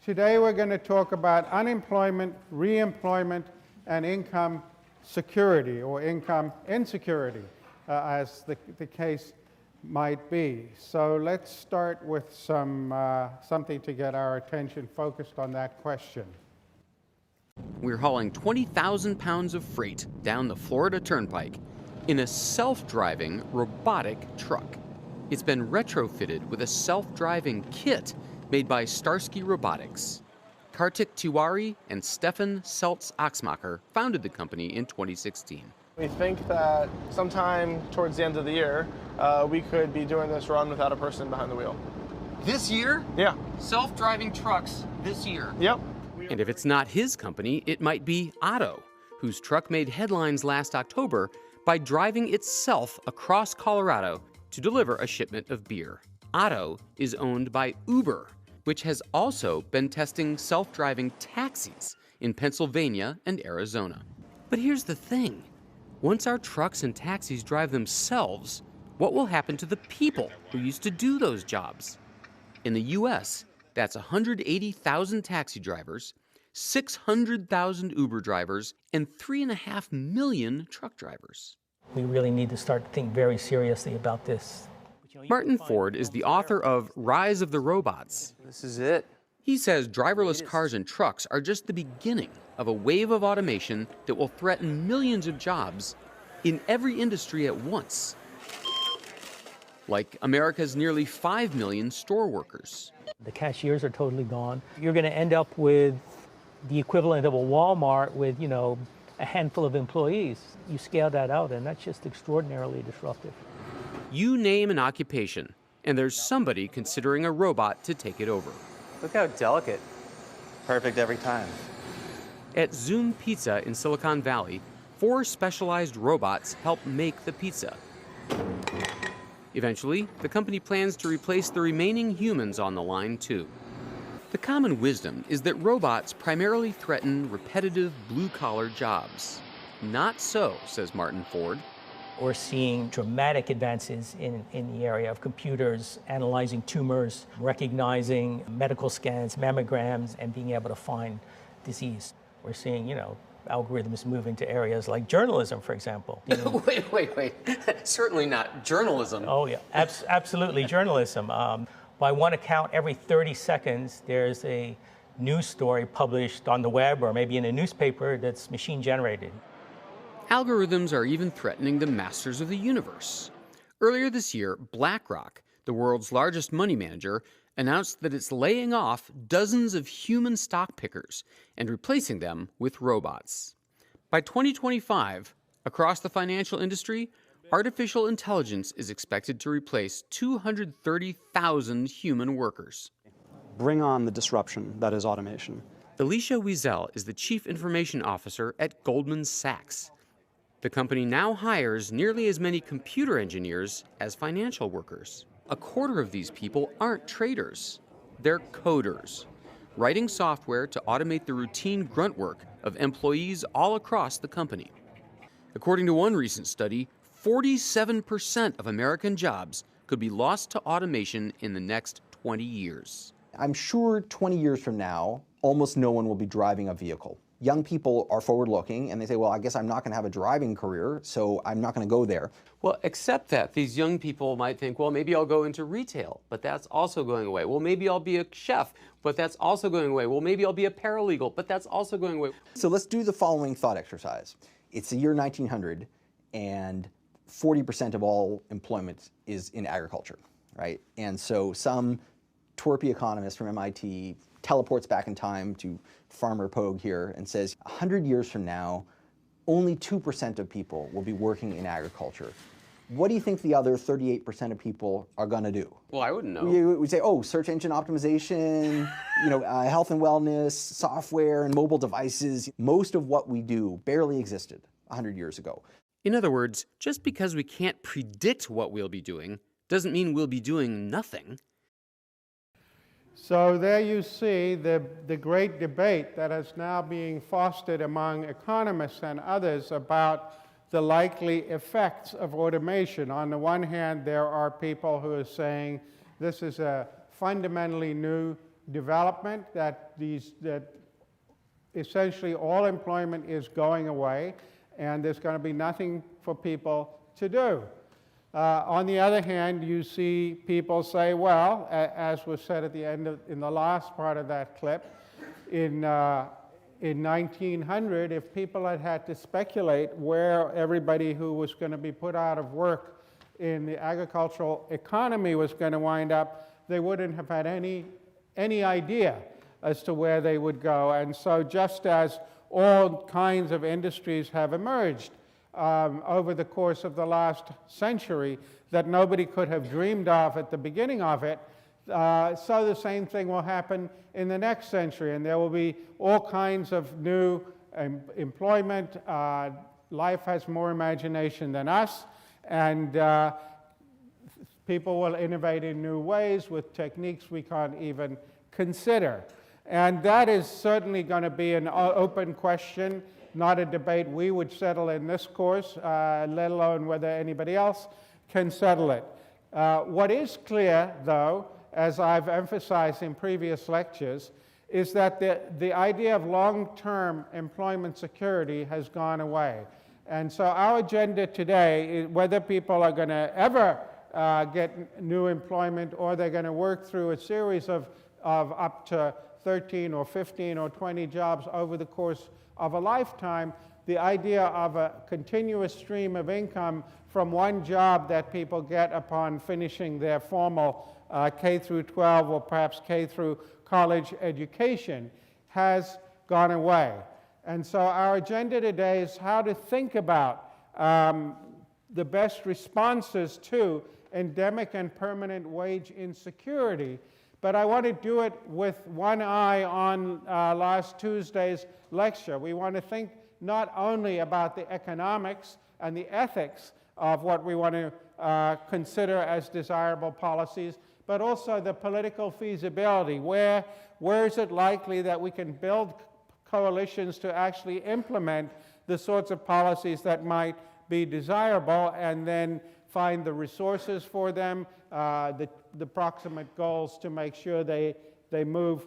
Today we're going to talk about unemployment, reemployment, and income security, or income insecurity, as the case might be. So let's start with something to get our attention focused on that question. We're hauling 20,000 pounds of freight down the Florida Turnpike in a self-driving robotic truck. It's been retrofitted with a self-driving kit made by Starsky Robotics. Kartik Tiwari and Stefan Seltz-Axmacher founded the company in 2016. We think that sometime towards the end of the year, we could be doing this run without a person behind the wheel. This year? Yeah. Self-driving trucks this year. Yep. And if it's not his company, it might be Otto, whose truck made headlines last October by driving itself across Colorado to deliver a shipment of beer. Otto is owned by Uber, which has also been testing self-driving taxis in Pennsylvania and Arizona. But here's the thing. Once our trucks and taxis drive themselves, what will happen to the people who used to do those jobs? In the US, that's 180,000 taxi drivers, 600,000 Uber drivers, and 3.5 million truck drivers. We really need to start to think very seriously about this. Martin Ford is the author of Rise of the Robots. This is it. He says driverless cars and trucks are just the beginning of a wave of automation that will threaten millions of jobs in every industry at once. Like America's nearly 5 million store workers. The cashiers are totally gone. You're going to end up with the equivalent of a Walmart with, a handful of employees. You scale that out, and that's just extraordinarily disruptive. You name an occupation, and there's somebody considering a robot to take it over. Look how delicate. Perfect every time. At Zoom Pizza in Silicon Valley, 4 specialized robots help make the pizza. Eventually, the company plans to replace the remaining humans on the line, too. The common wisdom is that robots primarily threaten repetitive blue-collar jobs. Not so, says Martin Ford. We're seeing dramatic advances in the area of computers analyzing tumors, recognizing medical scans, mammograms, and being able to find disease. We're seeing, algorithms move into areas like journalism, for example. Wait. Certainly not journalism. Oh, yeah, absolutely journalism. By one account, every 30 seconds, there's a news story published on the web or maybe in a newspaper that's machine generated. Algorithms are even threatening the masters of the universe. Earlier this year, BlackRock, the world's largest money manager, announced that it's laying off dozens of human stock pickers and replacing them with robots. By 2025, across the financial industry, artificial intelligence is expected to replace 230,000 human workers. Bring on the disruption that is automation. Alicia Wiesel is the Chief Information Officer at Goldman Sachs. The company now hires nearly as many computer engineers as financial workers. A quarter of these people aren't traders. They're coders, writing software to automate the routine grunt work of employees all across the company. According to one recent study, 47% of American jobs could be lost to automation in the next 20 years. I'm sure 20 years from now, almost no one will be driving a vehicle. Young people are forward-looking, and they say, well, I guess I'm not going to have a driving career, so I'm not going to go there. Well, except that these young people might think, well, maybe I'll go into retail, but that's also going away. Well, maybe I'll be a chef, but that's also going away. Well, maybe I'll be a paralegal, but that's also going away. So let's do the following thought exercise. It's the year 1900, and 40% of all employment is in agriculture, right? And so some twerpy economist from MIT teleports back in time to Farmer Pogue here and says, 100 years from now, only 2% of people will be working in agriculture. What do you think the other 38% of people are going to do? Well, I wouldn't know. We say, oh, search engine optimization, health and wellness, software and mobile devices. Most of what we do barely existed 100 years ago. In other words, just because we can't predict what we'll be doing doesn't mean we'll be doing nothing. So there you see the great debate that is now being fostered among economists and others about the likely effects of automation. On the one hand, there are people who are saying this is a fundamentally new development, that essentially all employment is going away, and there's going to be nothing for people to do. On the other hand, you see people say, well, as was said at the end in the last part of that clip, in 1900, if people had had to speculate where everybody who was going to be put out of work in the agricultural economy was going to wind up, they wouldn't have had any idea as to where they would go. And so just as all kinds of industries have emerged over the course of the last century that nobody could have dreamed of at the beginning of it, so the same thing will happen in the next century, and there will be all kinds of new employment. Life has more imagination than us, and people will innovate in new ways with techniques we can't even consider. And that is certainly going to be an open question, not a debate we would settle in this course, let alone whether anybody else can settle it. What is clear, though, as I've emphasized in previous lectures, is that the idea of long-term employment security has gone away. And so our agenda today is whether people are going to ever get new employment or they're going to work through a series of up to 13 or 15 or 20 jobs over the course of a lifetime, the idea of a continuous stream of income from one job that people get upon finishing their formal K through 12 or perhaps K through college education has gone away. And so our agenda today is how to think about the best responses to endemic and permanent wage insecurity. But I want to do it with one eye on last Tuesday's lecture. We want to think not only about the economics and the ethics of what we want to consider as desirable policies, but also the political feasibility. Where is it likely that we can build coalitions to actually implement the sorts of policies that might be desirable, and then find the resources for them, the proximate goals to make sure they move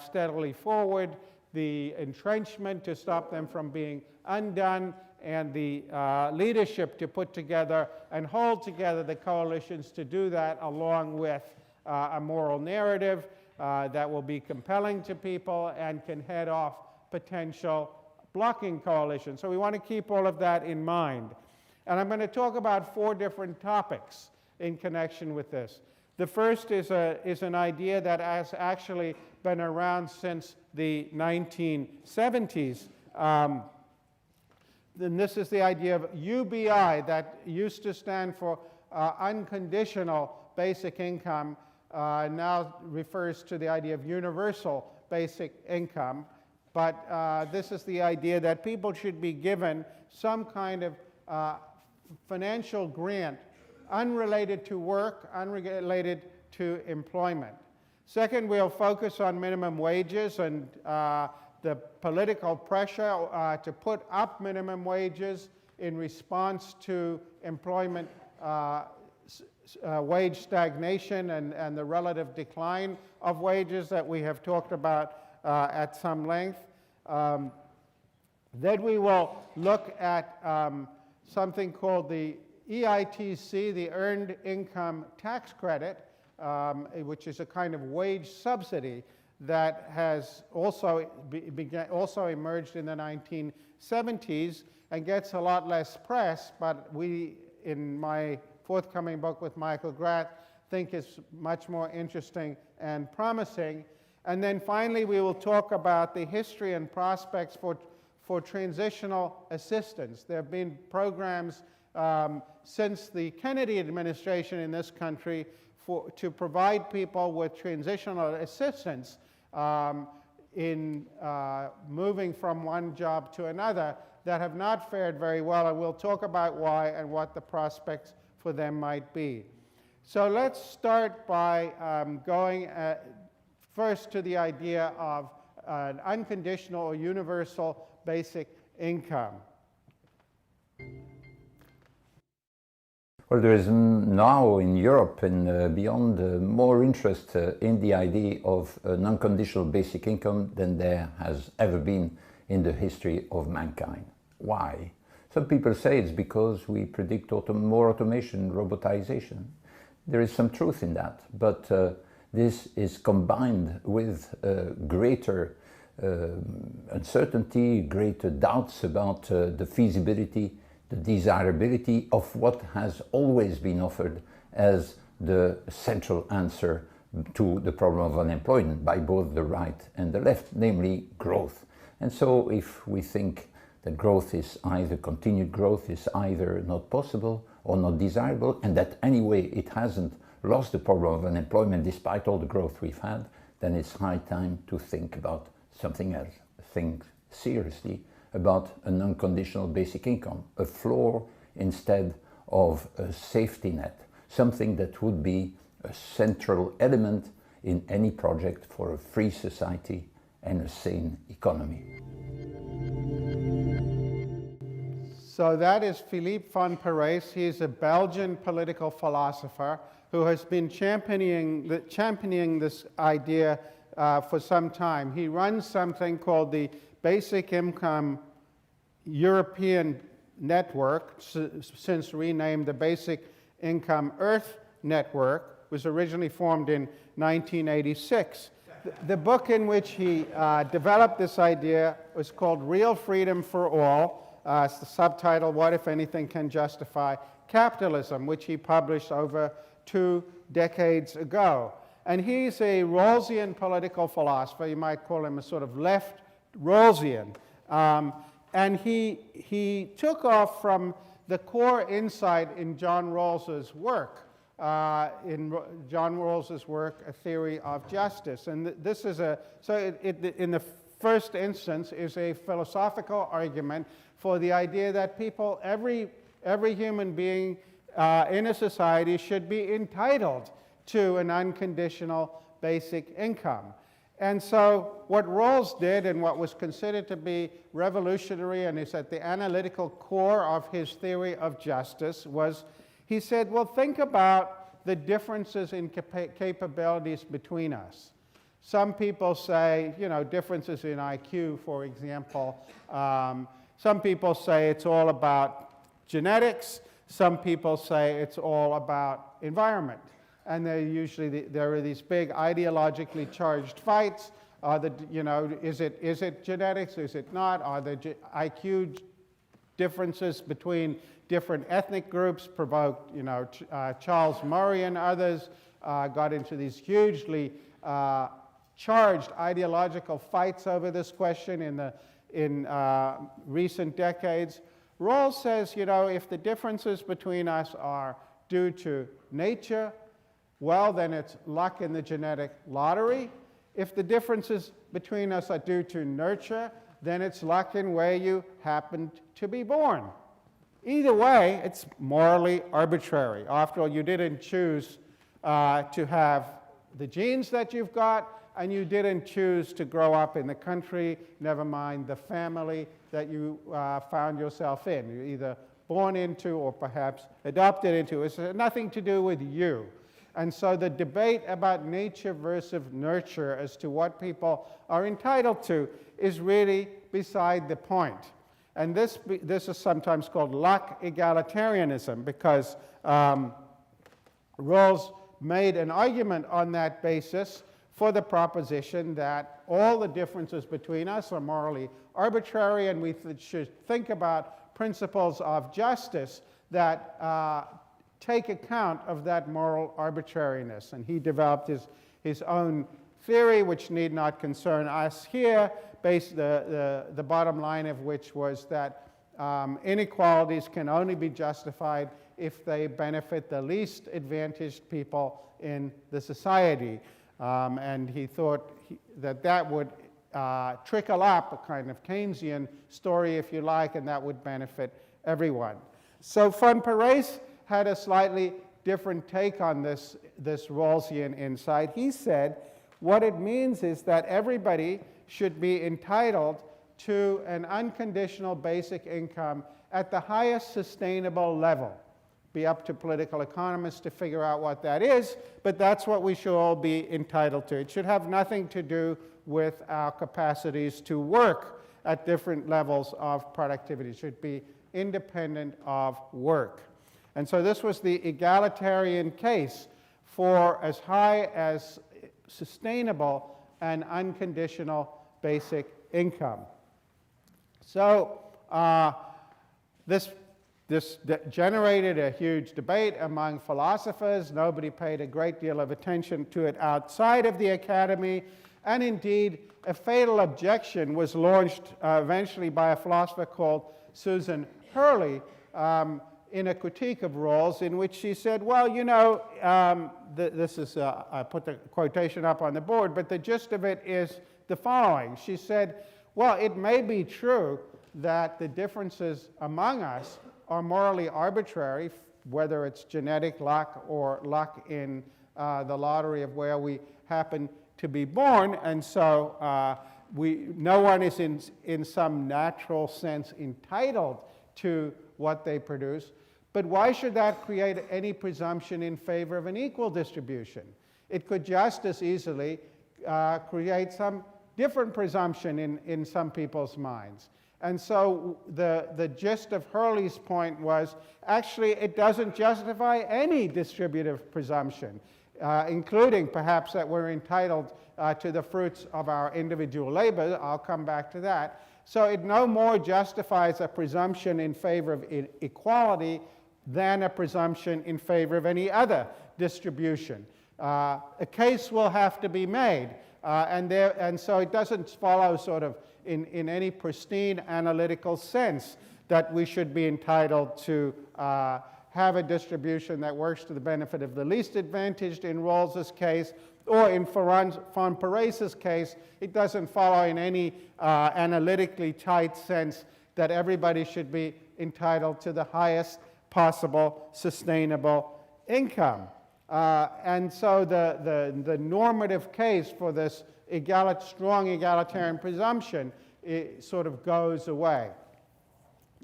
steadily forward, the entrenchment to stop them from being undone, and the leadership to put together and hold together the coalitions to do that, along with a moral narrative that will be compelling to people and can head off potential blocking coalitions. So we want to keep all of that in mind. And I'm going to talk about 4 different topics in connection with this. The first is an idea that has actually been around since the 1970s. And this is the idea of UBI, that used to stand for unconditional basic income, now refers to the idea of universal basic income. But this is the idea that people should be given some kind of financial grant unrelated to work, unrelated to employment. Second, we'll focus on minimum wages and the political pressure to put up minimum wages in response to employment wage stagnation and the relative decline of wages that we have talked about at some length. Then we will look at something called the EITC, the Earned Income Tax Credit, which is a kind of wage subsidy that has also emerged in the 1970s and gets a lot less press, but we, in my forthcoming book with Michael Gratt, think is much more interesting and promising. And then finally, we will talk about the history and prospects for transitional assistance. There have been programs since the Kennedy administration in this country to provide people with transitional assistance in moving from one job to another that have not fared very well, and we'll talk about why and what the prospects for them might be. So let's start by going first to the idea of an unconditional or universal basic income. Well, there is now in Europe and beyond more interest in the idea of an unconditional basic income than there has ever been in the history of mankind. Why? Some people say it's because we predict more automation, robotization. There is some truth in that, but this is combined with greater uncertainty, greater doubts about the feasibility, the desirability of what has always been offered as the central answer to the problem of unemployment by both the right and the left, namely growth. And so if we think that growth is either continued growth is either not possible or not desirable, and that anyway it hasn't lost the problem of unemployment despite all the growth we've had, then it's high time to think about something else. Think seriously about an unconditional basic income, a floor instead of a safety net, something that would be a central element in any project for a free society and a sane economy. So that is Philippe von Parijs. He's a Belgian political philosopher who has been championing this idea for some time. He runs something called the Basic Income European Network, since renamed the Basic Income Earth Network, was originally formed in 1986. The book in which he developed this idea was called Real Freedom for All. It's the subtitle, What If Anything Can Justify Capitalism, which he published over 2 decades ago. And he's a Rawlsian political philosopher. You might call him a sort of left Rawlsian. And he took off from the core insight in John Rawls's work, A Theory of Justice. And this is in the first instance, is a philosophical argument for the idea that people, every human being in a society should be entitled to an unconditional basic income. And so what Rawls did, and what was considered to be revolutionary and is at the analytical core of his theory of justice, was he said, well, think about the differences in capabilities between us. Some people say, differences in IQ, for example. Some people say it's all about genetics. Some people say it's all about environment. And there are these big ideologically charged fights. Is it genetics? Is it not? Are the IQ differences between different ethnic groups provoked? Charles Murray and others got into these hugely charged ideological fights over this question in recent decades. Rawls says, if the differences between us are due to nature, well, then it's luck in the genetic lottery. If the differences between us are due to nurture, then it's luck in where you happened to be born. Either way, it's morally arbitrary. After all, you didn't choose to have the genes that you've got, and you didn't choose to grow up in the country, never mind the family that you found yourself in. You're either born into or perhaps adopted into. It's nothing to do with you. And so the debate about nature versus nurture as to what people are entitled to is really beside the point. And this is sometimes called luck egalitarianism, because Rawls made an argument on that basis for the proposition that all the differences between us are morally arbitrary, and we should think about principles of justice that take account of that moral arbitrariness. And he developed his own theory, which need not concern us here, the bottom line of which was that inequalities can only be justified if they benefit the least advantaged people in the society. And he thought that would trickle up, a kind of Keynesian story, if you like, and that would benefit everyone. So von Parijs had a slightly different take on this Rawlsian insight. He said what it means is that everybody should be entitled to an unconditional basic income at the highest sustainable level. be up to political economists to figure out what that is, but that's what we should all be entitled to. It should have nothing to do with our capacities to work at different levels of productivity. It should be independent of work. And so this was the egalitarian case for as high as sustainable and unconditional basic income. So this generated a huge debate among philosophers. Nobody paid a great deal of attention to it outside of the academy. And indeed, a fatal objection was launched eventually by a philosopher called Susan Hurley in a critique of Rawls, in which she said, well, you know, this is, I put the quotation up on the board, but the gist of it is the following. She said, well, it may be true that the differences among us are morally arbitrary, whether it's genetic luck or luck in the lottery of where we happen to be born, and so no one is in some natural sense entitled to what they produce. But why should that create any presumption in favor of an equal distribution? It could just as easily create some different presumption in some people's minds. And so the gist of Hurley's point was, actually, it doesn't justify any distributive presumption, including perhaps that we're entitled to the fruits of our individual labor. I'll come back to that. So it no more justifies a presumption in favor of equality than a presumption in favor of any other distribution. A case will have to be made, and so it doesn't follow sort of in any pristine analytical sense that we should be entitled to have a distribution that works to the benefit of the least advantaged in Rawls's case, or in von Parese's case, it doesn't follow in any analytically tight sense that everybody should be entitled to the highest possible sustainable income. And so the normative case for this strong egalitarian presumption sort of goes away.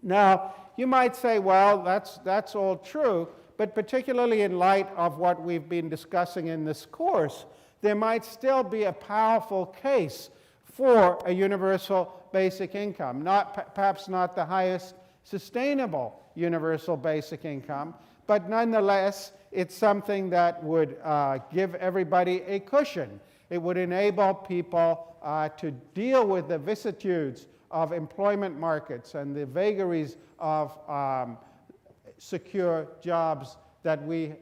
Now, you might say, well, that's all true, but particularly in light of what we've been discussing in this course, there might still be a powerful case for a universal basic income, perhaps not the highest sustainable universal basic income, but nonetheless, it's something that would give everybody a cushion. It would enable people to deal with the vicissitudes of employment markets and the vagaries of secure jobs that we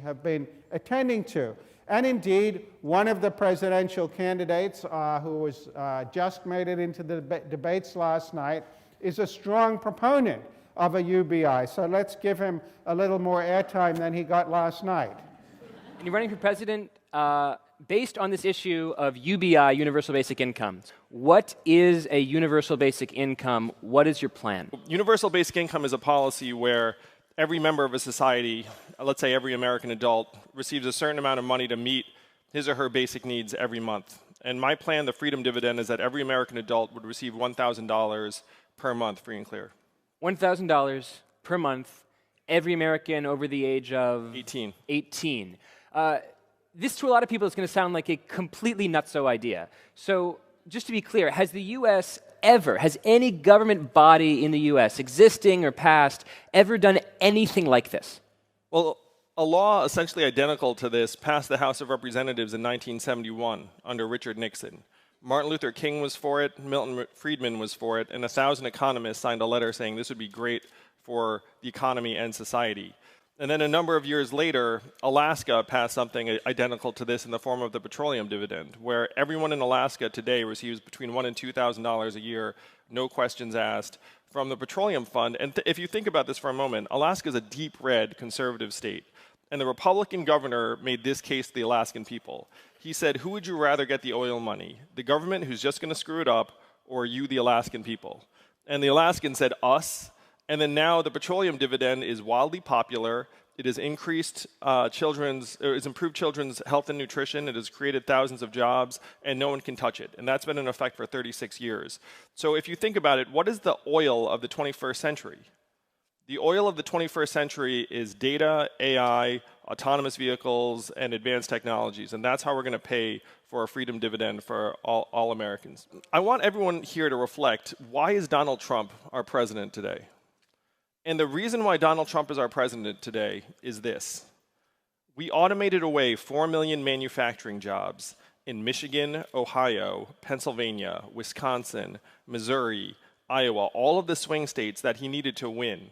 have been attending to. And indeed, one of the presidential candidates who was just made it into the debates last night is a strong proponent of a UBI. So let's give him a little more airtime than he got last night. And you're running for president based on this issue of UBI, Universal Basic Income. What is a universal basic income? What is your plan? Universal basic income is a policy where every member of a society, let's say every American adult, receives a certain amount of money to meet his or her basic needs every month. And my plan, the Freedom Dividend, is that every American adult would receive $1,000 per month, free and clear. $1,000 per month, every American over the age of 18. This, to a lot of people, is going to sound like a completely nutso idea. So, just to be clear, has the U.S. has any government body in the U.S., existing or past, ever done anything like this? Well, a law essentially identical to this passed the House of Representatives in 1971 under Richard Nixon. Martin Luther King was for it, Milton Friedman was for it, and 1,000 economists signed a letter saying this would be great for the economy and society. And then a number of years later, Alaska passed something identical to this in the form of the petroleum dividend, where everyone in Alaska today receives between $1,000 and $2,000 a year, no questions asked, from the petroleum fund. And if you think about this for a moment, Alaska is a deep red conservative state. And the Republican governor made this case to the Alaskan people. He said, who would you rather get the oil money? The government who's just going to screw it up, or you, the Alaskan people? And the Alaskans said, us. And then now the petroleum dividend is wildly popular. It has increased it's improved children's health and nutrition. It has created thousands of jobs, and no one can touch it. And that's been in effect for 36 years. So if you think about it, what is the oil of the 21st century? The oil of the 21st century is data, AI, autonomous vehicles, and advanced technologies, and that's how we're going to pay for a freedom dividend for all Americans. I want everyone here to reflect, why is Donald Trump our president today? And the reason why Donald Trump is our president today is this. We automated away 4 million manufacturing jobs in Michigan, Ohio, Pennsylvania, Wisconsin, Missouri, Iowa, all of the swing states that he needed to win.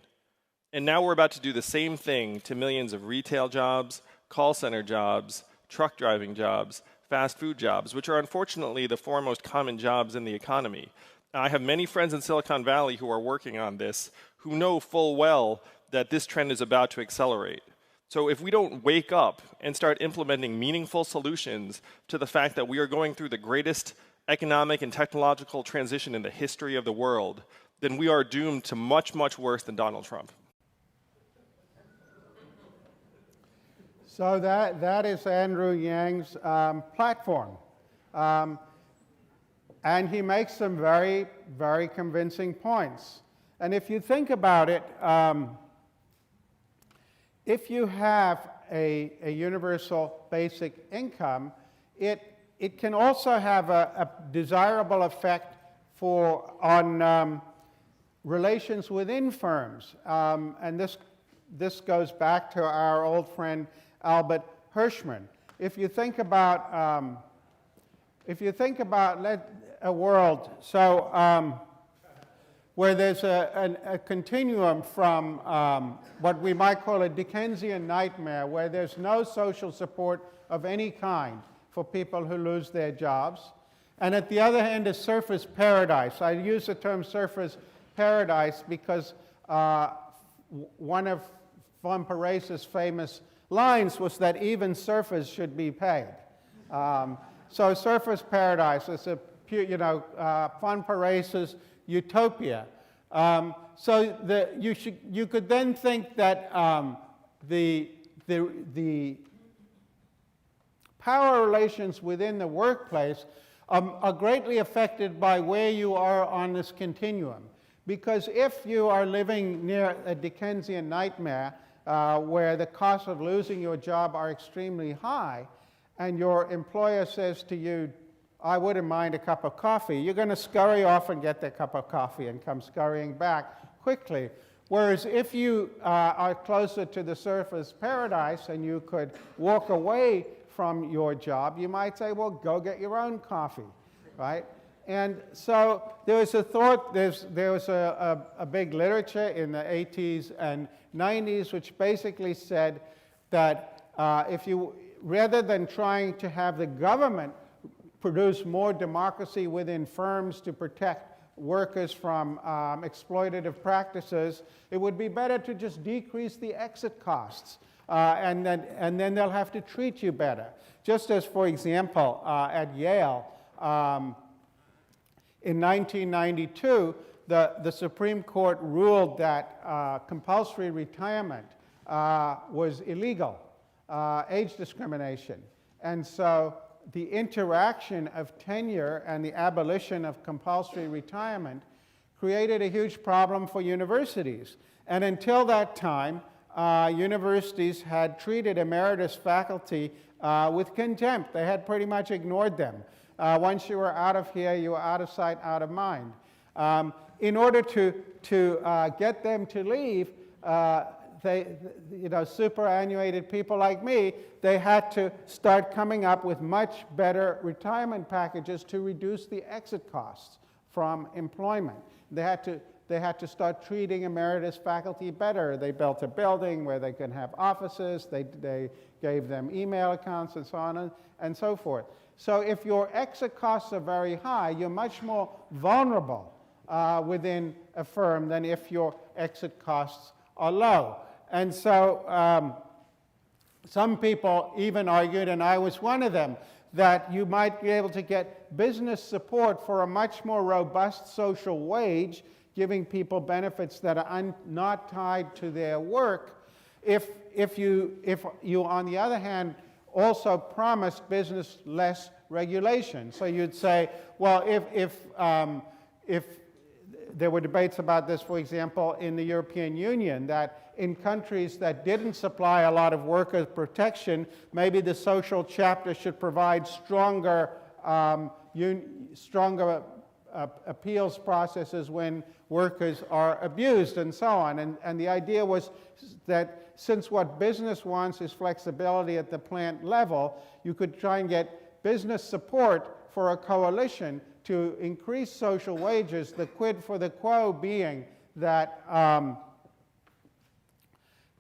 And now we're about to do the same thing to millions of retail jobs, call center jobs, truck driving jobs, fast food jobs, which are unfortunately the 4 most common jobs in the economy. I have many friends in Silicon Valley who are working on this, who know full well that this trend is about to accelerate. So if we don't wake up and start implementing meaningful solutions to the fact that we are going through the greatest economic and technological transition in the history of the world, then we are doomed to much, much worse than Donald Trump. So that is Andrew Yang's platform. And he makes some very, very convincing points. And if you think about it, if you have a universal basic income, it can also have a desirable effect on relations within firms. And this goes back to our old friend Albert Hirschman. If you think about a world where there's a continuum from what we might call a Dickensian nightmare, where there's no social support of any kind for people who lose their jobs, and at the other hand, a surfer's paradise. I use the term surfer's paradise because one of von Parese's famous lines was that even surfers should be paid. So surfer's paradise is von Parese's utopia. So you could then think that the power relations within the workplace are greatly affected by where you are on this continuum. Because if you are living near a Dickensian nightmare, where the costs of losing your job are extremely high, and your employer says to you, I wouldn't mind a cup of coffee, you're going to scurry off and get that cup of coffee and come scurrying back quickly. Whereas if you are closer to the surfer's paradise and you could walk away from your job, you might say, well, go get your own coffee, right? And so there was a thought, there was a big literature in the 80s and 90s which basically said that rather than trying to have the government produce more democracy within firms to protect workers from exploitative practices, it would be better to just decrease the exit costs. And then they'll have to treat you better. Just as, for example, at Yale, in 1992, the Supreme Court ruled that compulsory retirement was illegal, age discrimination. And so the interaction of tenure and the abolition of compulsory retirement created a huge problem for universities. And until that time, universities had treated emeritus faculty with contempt. They had pretty much ignored them. Once you were out of here, you were out of sight, out of mind. In order to get them to leave, superannuated people like me, they had to start coming up with much better retirement packages to reduce the exit costs from employment. They had to start treating emeritus faculty better. They built a building where they can have offices. They gave them email accounts and so on and so forth. So if your exit costs are very high, you're much more vulnerable within a firm than if your exit costs are low. And so some people even argued, and I was one of them, that you might be able to get business support for a much more robust social wage, giving people benefits that are not tied to their work, if you, on the other hand, also promised business less regulation. So you'd say, well, if there were debates about this, for example, in the European Union, that in countries that didn't supply a lot of worker protection, maybe the social chapter should provide stronger appeals processes when workers are abused and so on. And the idea was that since what business wants is flexibility at the plant level, you could try and get business support for a coalition to increase social wages, the quid for the quo being that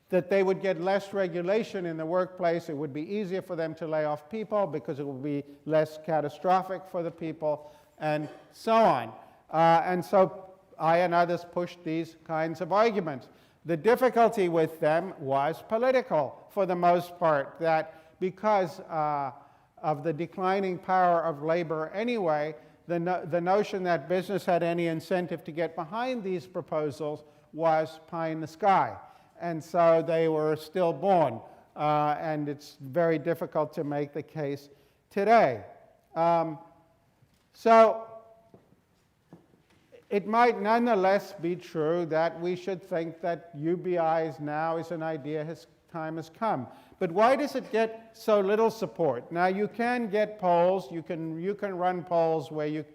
that they would get less regulation in the workplace. It would be easier for them to lay off people because it would be less catastrophic for the people, and so on. And so I and others pushed these kinds of arguments. The difficulty with them was political, for the most part, that because of the declining power of labor anyway, the notion that business had any incentive to get behind these proposals was pie in the sky. And so they were stillborn, and it's very difficult to make the case today. So it might nonetheless be true that we should think that UBIs now is an idea, time has come. But why does it get so little support? Now, you can get polls, you can run polls where you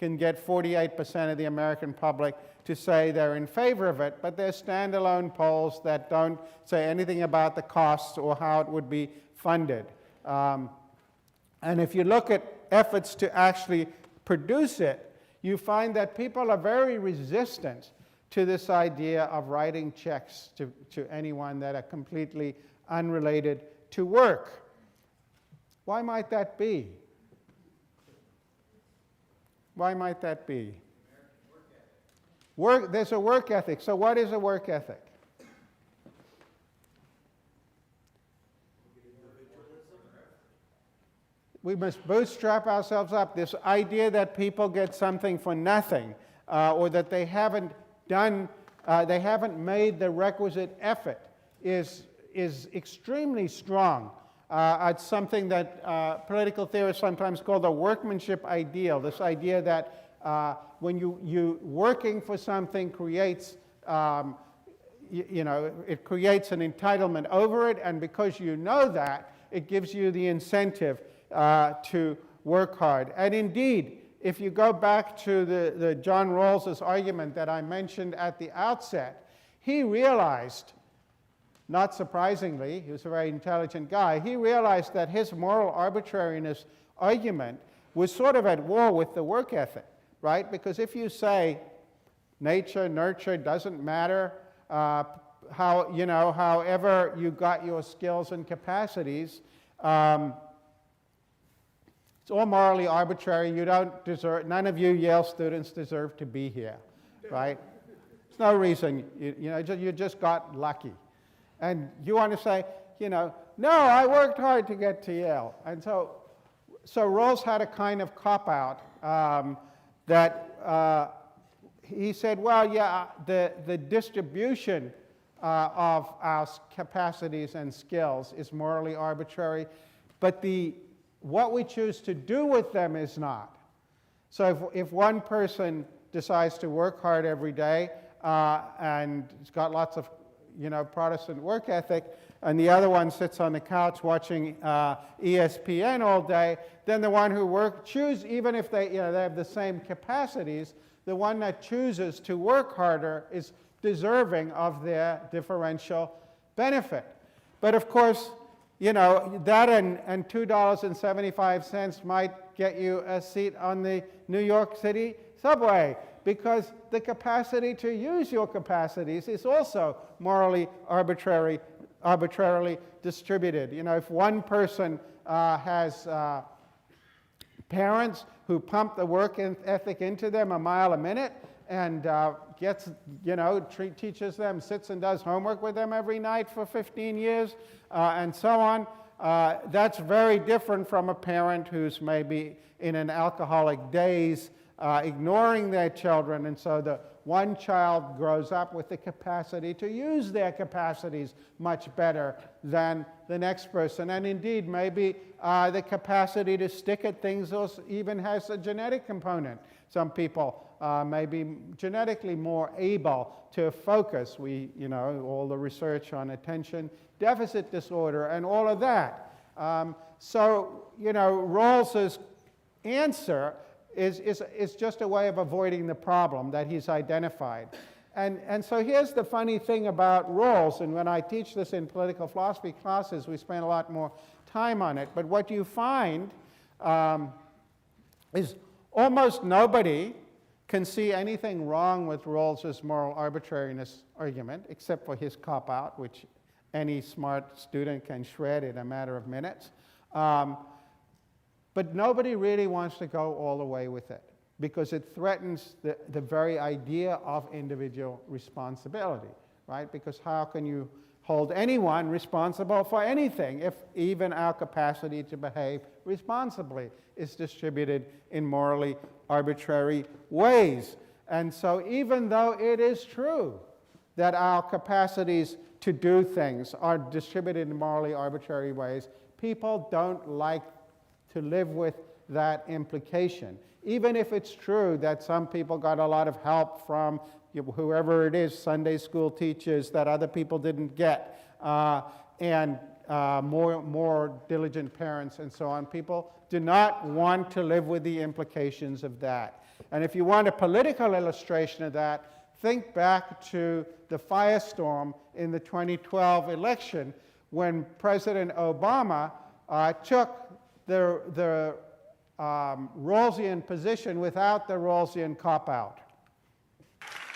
can get 48% of the American public to say they're in favor of it, but they're standalone polls that don't say anything about the costs or how it would be funded. And if you look at efforts to actually produce it, you find that people are very resistant to this idea of writing checks to anyone that are completely unrelated to work. Why might that be? Why might that be? There's a work ethic. So what is a work ethic? We must bootstrap ourselves up. This idea that people get something for nothing, or that they haven't made the requisite effort, is extremely strong. It's something that political theorists sometimes call the workmanship ideal. This idea that when you working for something creates, it creates an entitlement over it, and because you know that, it gives you the incentive to work hard. And indeed, if you go back to the John Rawls's argument that I mentioned at the outset, he realized, not surprisingly, he was a very intelligent guy, he realized that his moral arbitrariness argument was sort of at war with the work ethic, right? Because if you say nature, nurture, doesn't matter, however you got your skills and capacities, it's all morally arbitrary. You don't deserve, none of you Yale students deserve to be here, right? There's no reason, you just got lucky. And you want to say, no, I worked hard to get to Yale. And so Rawls had a kind of cop-out that he said, well, yeah, the distribution of our capacities and skills is morally arbitrary, but what we choose to do with them is not. So if one person decides to work hard every day and has got lots of Protestant work ethic, and the other one sits on the couch watching ESPN all day, then the one who choose, even if they have the same capacities, the one that chooses to work harder is deserving of their differential benefit. But of course, that and $2.75 might get you a seat on the New York City subway, because the capacity to use your capacities is also morally arbitrarily distributed. If one person has parents who pump the work ethic into them a mile a minute and teaches them, sits and does homework with them every night for 15 years, and so on, that's very different from a parent who's maybe in an alcoholic daze, ignoring their children, and so the one child grows up with the capacity to use their capacities much better than the next person. And indeed, maybe the capacity to stick at things even has a genetic component. Some people may be genetically more able to focus. All the research on attention deficit disorder and all of that. So, Rawls's answer is just a way of avoiding the problem that he's identified. And so here's the funny thing about Rawls, and when I teach this in political philosophy classes, we spend a lot more time on it. But what you find is almost nobody can see anything wrong with Rawls's moral arbitrariness argument, except for his cop-out, which any smart student can shred in a matter of minutes. But nobody really wants to go all the way with it, because it threatens the very idea of individual responsibility, right? Because how can you hold anyone responsible for anything if even our capacity to behave responsibly is distributed in morally arbitrary ways? And so even though it is true that our capacities to do things are distributed in morally arbitrary ways, people don't like to live with that implication. Even if it's true that some people got a lot of help from whoever it is, Sunday school teachers that other people didn't get, and more diligent parents and so on, people do not want to live with the implications of that. And if you want a political illustration of that, think back to the firestorm in the 2012 election when President Obama took the Rawlsian position without the Rawlsian cop-out.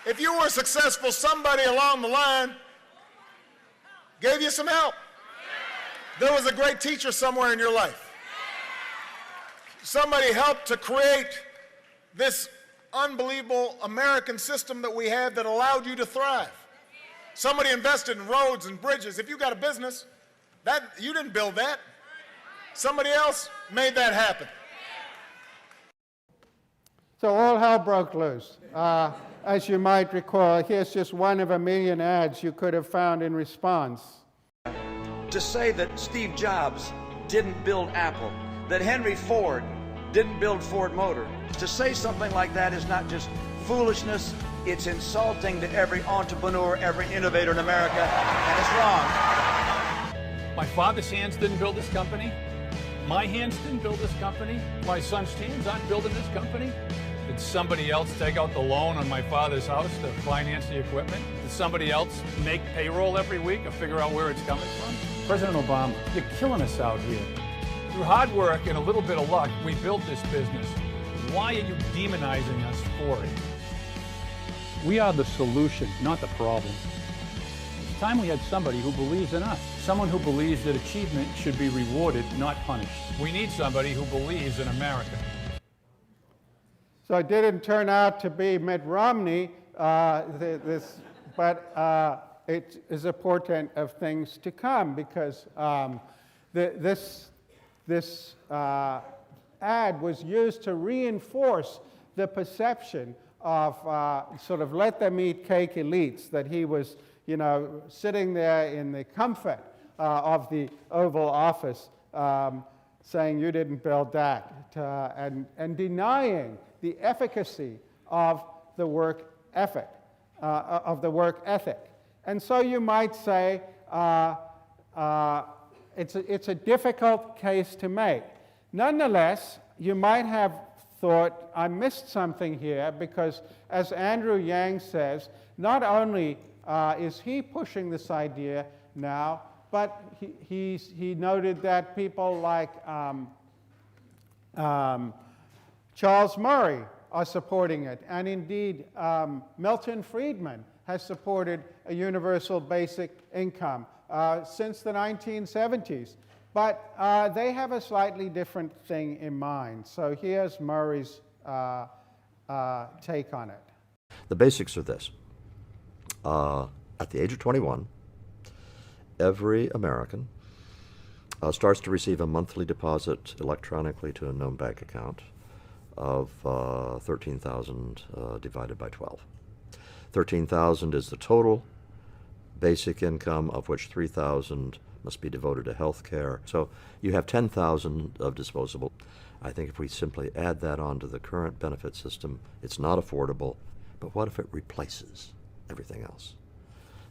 If you were successful, somebody along the line gave you some help. There was a great teacher somewhere in your life. Somebody helped to create this unbelievable American system that we have that allowed you to thrive. Somebody invested in roads and bridges. If you got a business, you didn't build that. Somebody else made that happen. So all hell broke loose. As you might recall, here's just one of a million ads you could have found in response. To say that Steve Jobs didn't build Apple, that Henry Ford didn't build Ford Motor, to say something like that is not just foolishness, it's insulting to every entrepreneur, every innovator in America, and it's wrong. My father's hands didn't build this company. My hands didn't build this company. My son's hands aren't building this company. Did somebody else take out the loan on my father's house to finance the equipment? Did somebody else make payroll every week or figure out where it's coming from? President Obama, you're killing us out here. Through hard work and a little bit of luck, we built this business. Why are you demonizing us for it? We are the solution, not the problem. It's time we had somebody who believes in us. Someone who believes that achievement should be rewarded, not punished. We need somebody who believes in America. So it didn't turn out to be Mitt Romney, but it is a portent of things to come, because this ad was used to reinforce the perception of sort of let them eat cake elites, that he was, sitting there in the comfort of the Oval Office saying you didn't build that, and denying the efficacy of the work ethic, And so you might say it's a difficult case to make. Nonetheless, you might have thought, I missed something here, because as Andrew Yang says, not only is he pushing this idea now, but he noted that people like Charles Murray are supporting it, and indeed Milton Friedman has supported a universal basic income since the 1970s. But they have a slightly different thing in mind. So here's Murray's take on it. The basics are this. At the age of 21, every American starts to receive a monthly deposit electronically to a known bank account of $13,000 divided by 12. 13,000 is the total basic income, of which 3,000 must be devoted to health care. So you have 10,000 of disposable. I think if we simply add that on to the current benefit system, it's not affordable. But what if it replaces everything else?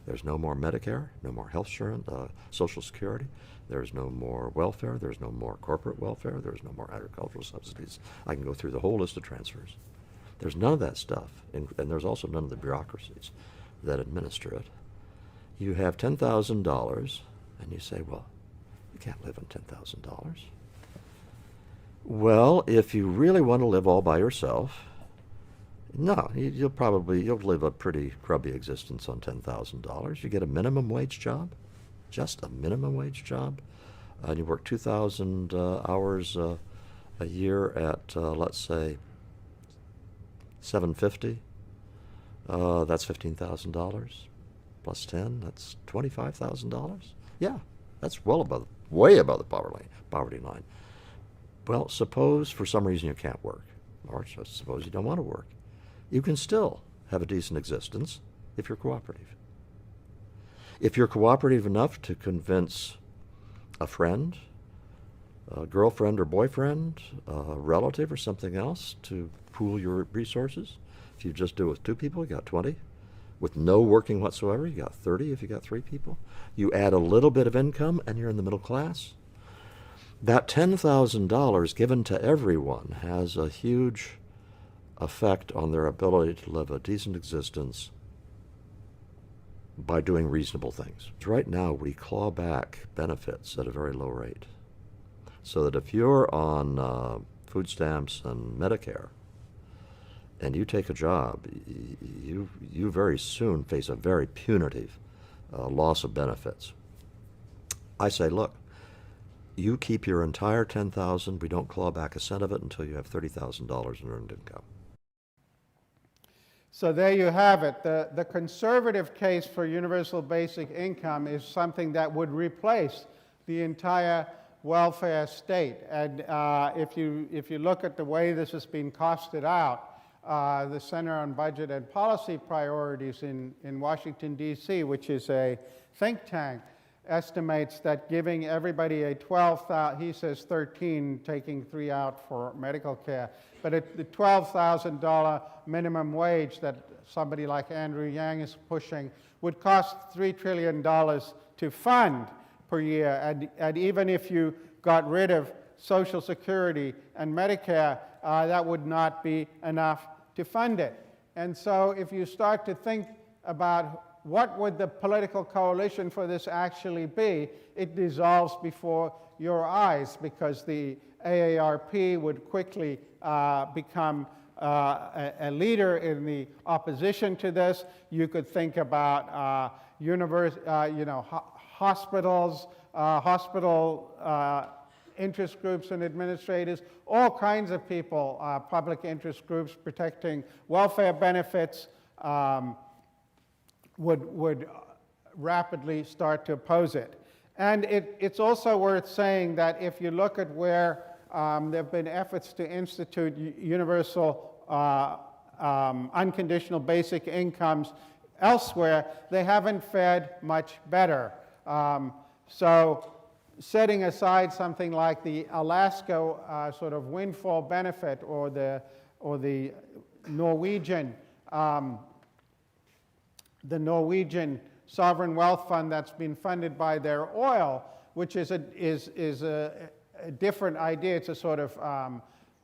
There's no more Medicare, no more health insurance, Social Security. There's no more welfare. There's no more corporate welfare. There's no more agricultural subsidies. I can go through the whole list of transfers. There's none of that stuff, and there's also none of the bureaucracies that administer it. You have $10,000, and you say, well, you can't live on $10,000. Well, if you really want to live all by yourself, no, you'll live a pretty grubby existence on $10,000. You get a minimum wage job, just a minimum wage job, and you work 2,000 hours a year at, let's say, $750. That's $15,000 plus 10. That's $25,000. Yeah, that's way above the poverty line. Well, suppose for some reason you can't work, or suppose you don't want to work. You can still have a decent existence if you're cooperative. If you're cooperative enough to convince a friend, a girlfriend or boyfriend, a relative or something else to pool your resources, if you just do it with 2 people, you got 20. With no working whatsoever, you got 30 if you got 3 people. You add a little bit of income and you're in the middle class. That $10,000 given to everyone has a huge effect on their ability to live a decent existence by doing reasonable things. Right now, we claw back benefits at a very low rate. So that if you're on food stamps and Medicare, and you take a job, you very soon face a very punitive loss of benefits. I say, look, you keep your entire $10,000. We don't claw back a cent of it until you have $30,000 in earned income. So there you have it. The conservative case for universal basic income is something that would replace the entire welfare state. And if you look at the way this has been costed out, the Center on Budget and Policy Priorities in Washington, D.C., which is a think tank, estimates that giving everybody a $12,000, he says 13, taking 3 out for medical care, but the $12,000 minimum wage that somebody like Andrew Yang is pushing would cost $3 trillion to fund per year. And even if you got rid of Social Security and Medicare, that would not be enough to fund it. And so if you start to think about what would the political coalition for this actually be, it dissolves before your eyes, because the AARP would quickly become a leader in the opposition to this. You could think about hospitals, hospital interest groups and administrators, all kinds of people, public interest groups protecting welfare benefits, would rapidly start to oppose it. And it's also worth saying that if you look at where there have been efforts to institute universal unconditional basic incomes elsewhere, they haven't fared much better. So setting aside something like the Alaska sort of windfall benefit, or the Norwegian sovereign wealth fund that's been funded by their oil, which is a different idea. It's a sort of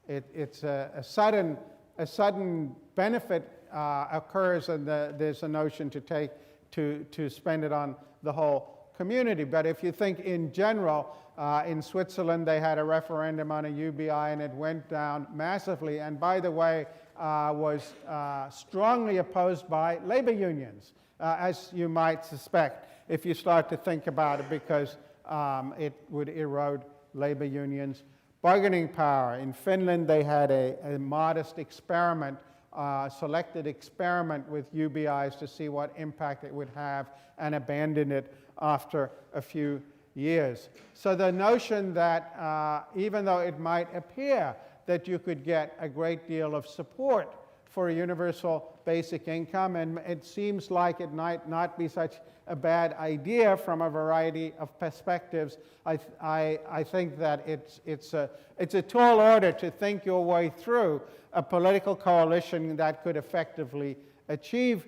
it's a sudden benefit occurs, and there's a notion to spend it on the whole community. But if you think in general, in Switzerland they had a referendum on a UBI and it went down massively, and by the way was strongly opposed by labor unions, as you might suspect if you start to think about it, because it would erode labor unions' bargaining power. In Finland they had a modest experiment, selected experiment with UBIs to see what impact it would have, and abandoned it after a few years. So the notion that even though it might appear that you could get a great deal of support for a universal basic income, and it seems like it might not be such a bad idea from a variety of perspectives. I think that it's a tall order to think your way through a political coalition that could effectively achieve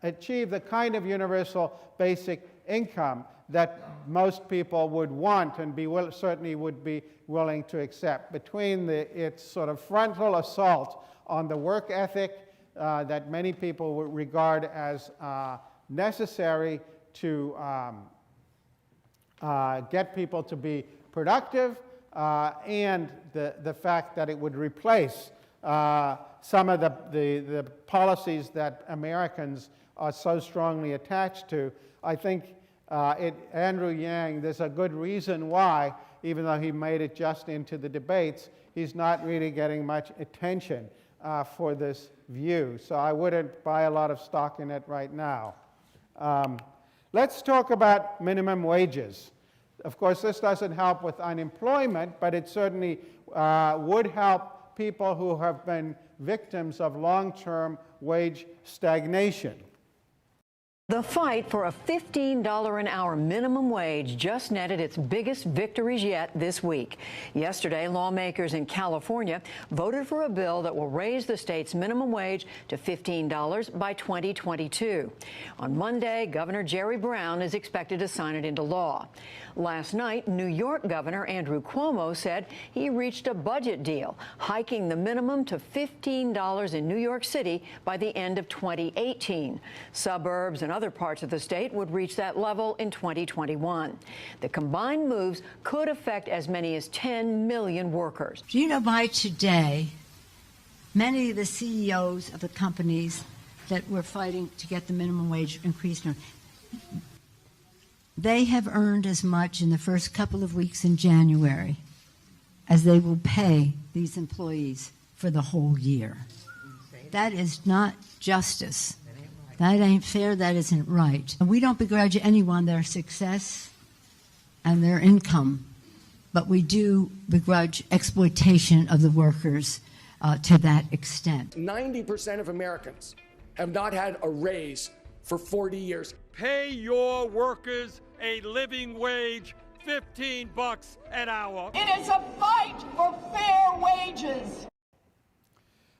the kind of universal basic income that most people would want and certainly would be willing to accept. Between its sort of frontal assault on the work ethic that many people would regard as necessary to get people to be productive, and the fact that it would replace some of the policies that Americans are so strongly attached to. I think Andrew Yang, there's a good reason why, even though he made it just into the debates, he's not really getting much attention for this view. So I wouldn't buy a lot of stock in it right now. Let's talk about minimum wages. Of course, this doesn't help with unemployment, but it certainly would help people who have been victims of long-term wage stagnation. The fight for a $15 an hour minimum wage just netted its biggest victories yet this week. Yesterday, lawmakers in California voted for a bill that will raise the state's minimum wage to $15 by 2022. On Monday, Governor Jerry Brown is expected to sign it into law. Last night, New York Governor Andrew Cuomo said he reached a budget deal, hiking the minimum to $15 in New York City by the end of 2018. Suburbs and other parts of the state would reach that level in 2021. The combined moves could affect as many as 10 million workers. Do you know by today, many of the CEOs of the companies that were fighting to get the minimum wage increased, they have earned as much in the first couple of weeks in January as they will pay these employees for the whole year. That is not justice. That ain't fair. That isn't right. We don't begrudge anyone their success and their income, but we do begrudge exploitation of the workers to that extent. 90% of Americans have not had a raise for 40 years. Pay your workers a living wage, $15 an hour. It is a fight for fair wages.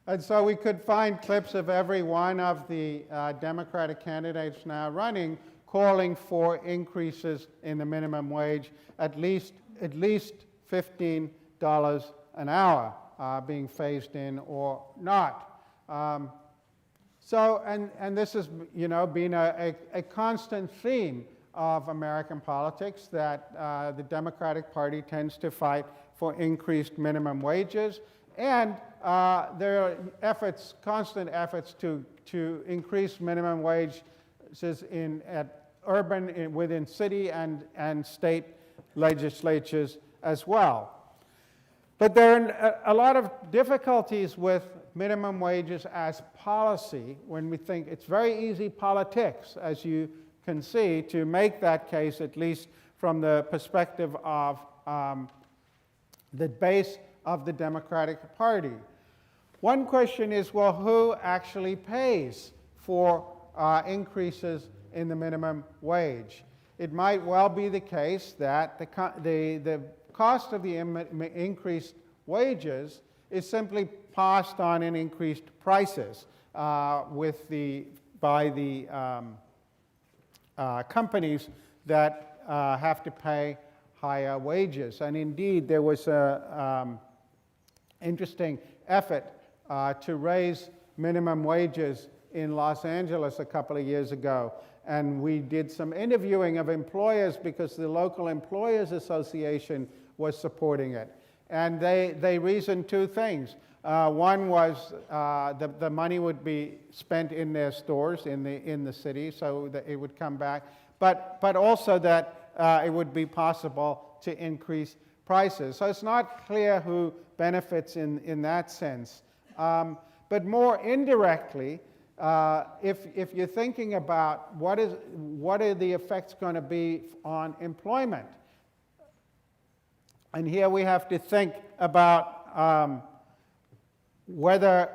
And so we could find clips of every one of the Democratic candidates now running calling for increases in the minimum wage, at least $15 an hour being phased in or not. And this has, been a constant theme of American politics, that the Democratic Party tends to fight for increased minimum wages, and there are constant efforts to increase minimum wages within city and state legislatures as well. But there are a lot of difficulties with minimum wages as policy when we think it's very easy politics, as you can see, to make that case, at least from the perspective of the base of the Democratic Party. One question is, well, who actually pays for increases in the minimum wage? It might well be the case that the cost of the increased wages is simply passed on in increased prices by the companies that have to pay higher wages. And indeed, there was an interesting effort to raise minimum wages in Los Angeles a couple of years ago. And we did some interviewing of employers because the local Employers Association was supporting it. And they reasoned two things. One was the money would be spent in their stores in the city, so that it would come back, but also that it would be possible to increase prices. So it's not clear who benefits in that sense. But more indirectly, if you're thinking about what are the effects going to be on employment, and here we have to think about whether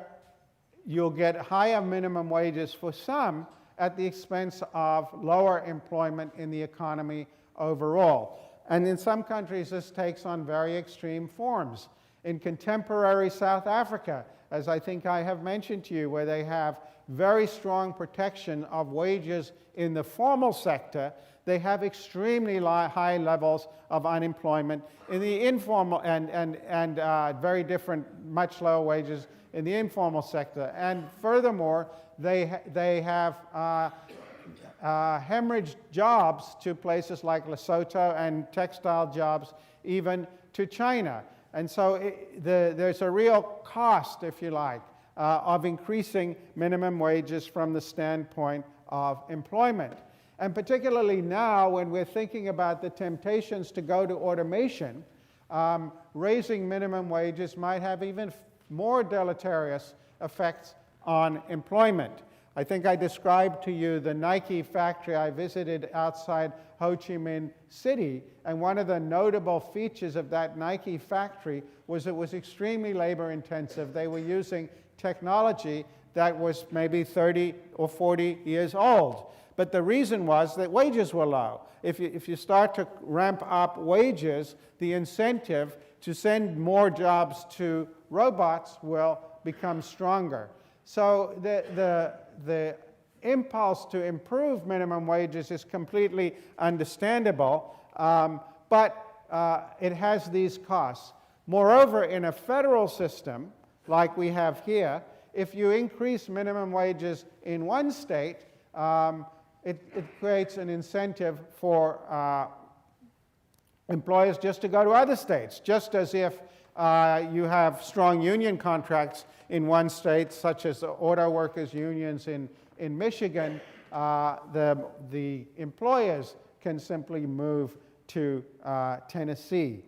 you'll get higher minimum wages for some at the expense of lower employment in the economy overall. And in some countries, this takes on very extreme forms. In contemporary South Africa, as I think I have mentioned to you, where they have very strong protection of wages in the formal sector, they have extremely high levels of unemployment in the informal and very different, much lower wages in the informal sector. And furthermore, they have hemorrhaged jobs to places like Lesotho and textile jobs even to China. And so there's a real cost, if you like, of increasing minimum wages from the standpoint of employment. And particularly now, when we're thinking about the temptations to go to automation, raising minimum wages might have even more deleterious effects on employment. I think I described to you the Nike factory I visited outside Ho Chi Minh City, and one of the notable features of that Nike factory was it was extremely labor intensive. They were using technology that was maybe 30 or 40 years old. But the reason was that wages were low. If you start to ramp up wages, the incentive to send more jobs to robots will become stronger. So the impulse to improve minimum wages is completely understandable, but it has these costs. Moreover, in a federal system like we have here, if you increase minimum wages in one state, it creates an incentive for employers just to go to other states, just as if you have strong union contracts in one state, such as the auto workers' unions in Michigan, the employers can simply move to Tennessee.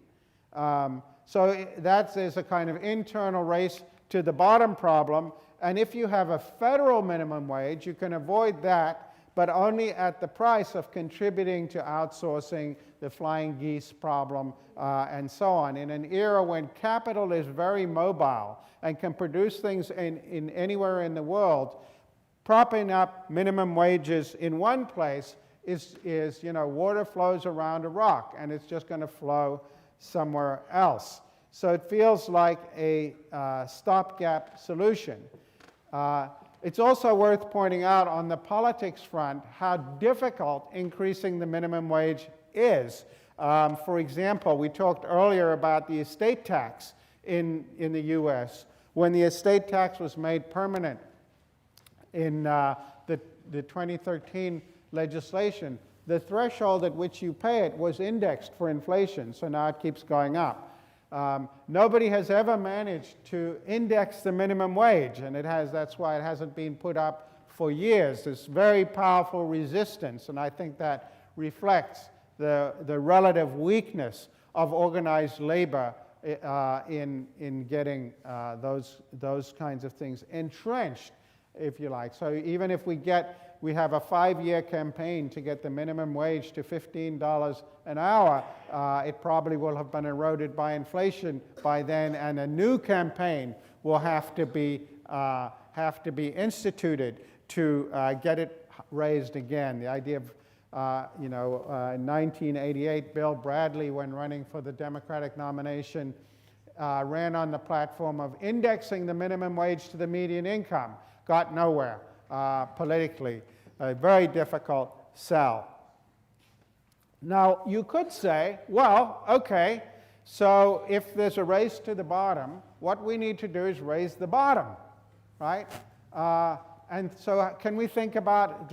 So that is a kind of internal race to the bottom problem. And if you have a federal minimum wage, you can avoid that, but only at the price of contributing to outsourcing, the flying geese problem, and so on. In an era when capital is very mobile and can produce things in anywhere in the world, propping up minimum wages in one place is water flows around a rock, and it's just going to flow somewhere else. So it feels like a stopgap solution. It's also worth pointing out on the politics front how difficult increasing the minimum wage is. For example, we talked earlier about the estate tax in the US. When the estate tax was made permanent in the 2013 legislation, the threshold at which you pay it was indexed for inflation, so now it keeps going up. Nobody has ever managed to index the minimum wage, and that's why it hasn't been put up for years. There's very powerful resistance, and I think that reflects the relative weakness of organized labor in getting those kinds of things entrenched, if you like. So even if we have a 5-year campaign to get the minimum wage to $15 an hour, it probably will have been eroded by inflation by then, and a new campaign will have to be instituted to get it raised again. The idea of, in 1988, Bill Bradley, when running for the Democratic nomination, ran on the platform of indexing the minimum wage to the median income. Got nowhere politically. A very difficult sell. Now, you could say, well, okay, so if there's a race to the bottom, what we need to do is raise the bottom, right? And so can we think about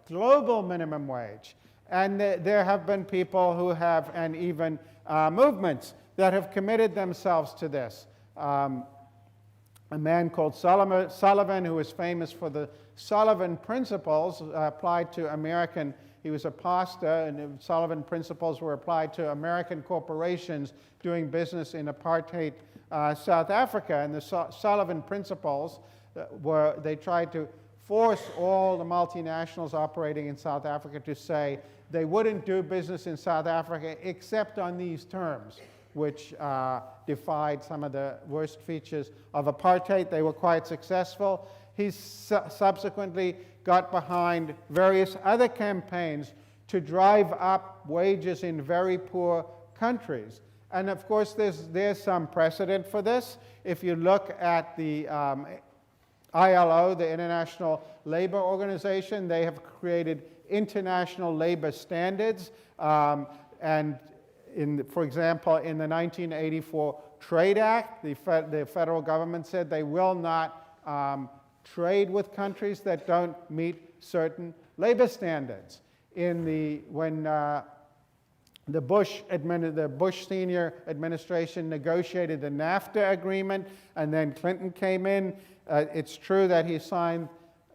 global minimum wage? And there have been people who have, and even movements that have committed themselves to this. A man called Sullivan, who is famous for the Sullivan Principles, applied to American, he was a pastor, and the Sullivan Principles were applied to American corporations doing business in apartheid South Africa. And the Sullivan Principles they tried to force all the multinationals operating in South Africa to say they wouldn't do business in South Africa except on these terms, which defied some of the worst features of apartheid. They were quite successful. He's subsequently got behind various other campaigns to drive up wages in very poor countries. And of course, there's some precedent for this. If you look at the ILO, the International Labor Organization, they have created international labor standards. And for example, in the 1984 Trade Act, the federal government said they will not trade with countries that don't meet certain labor standards. When the Bush senior administration negotiated the NAFTA agreement, and then Clinton came in, it's true that he signed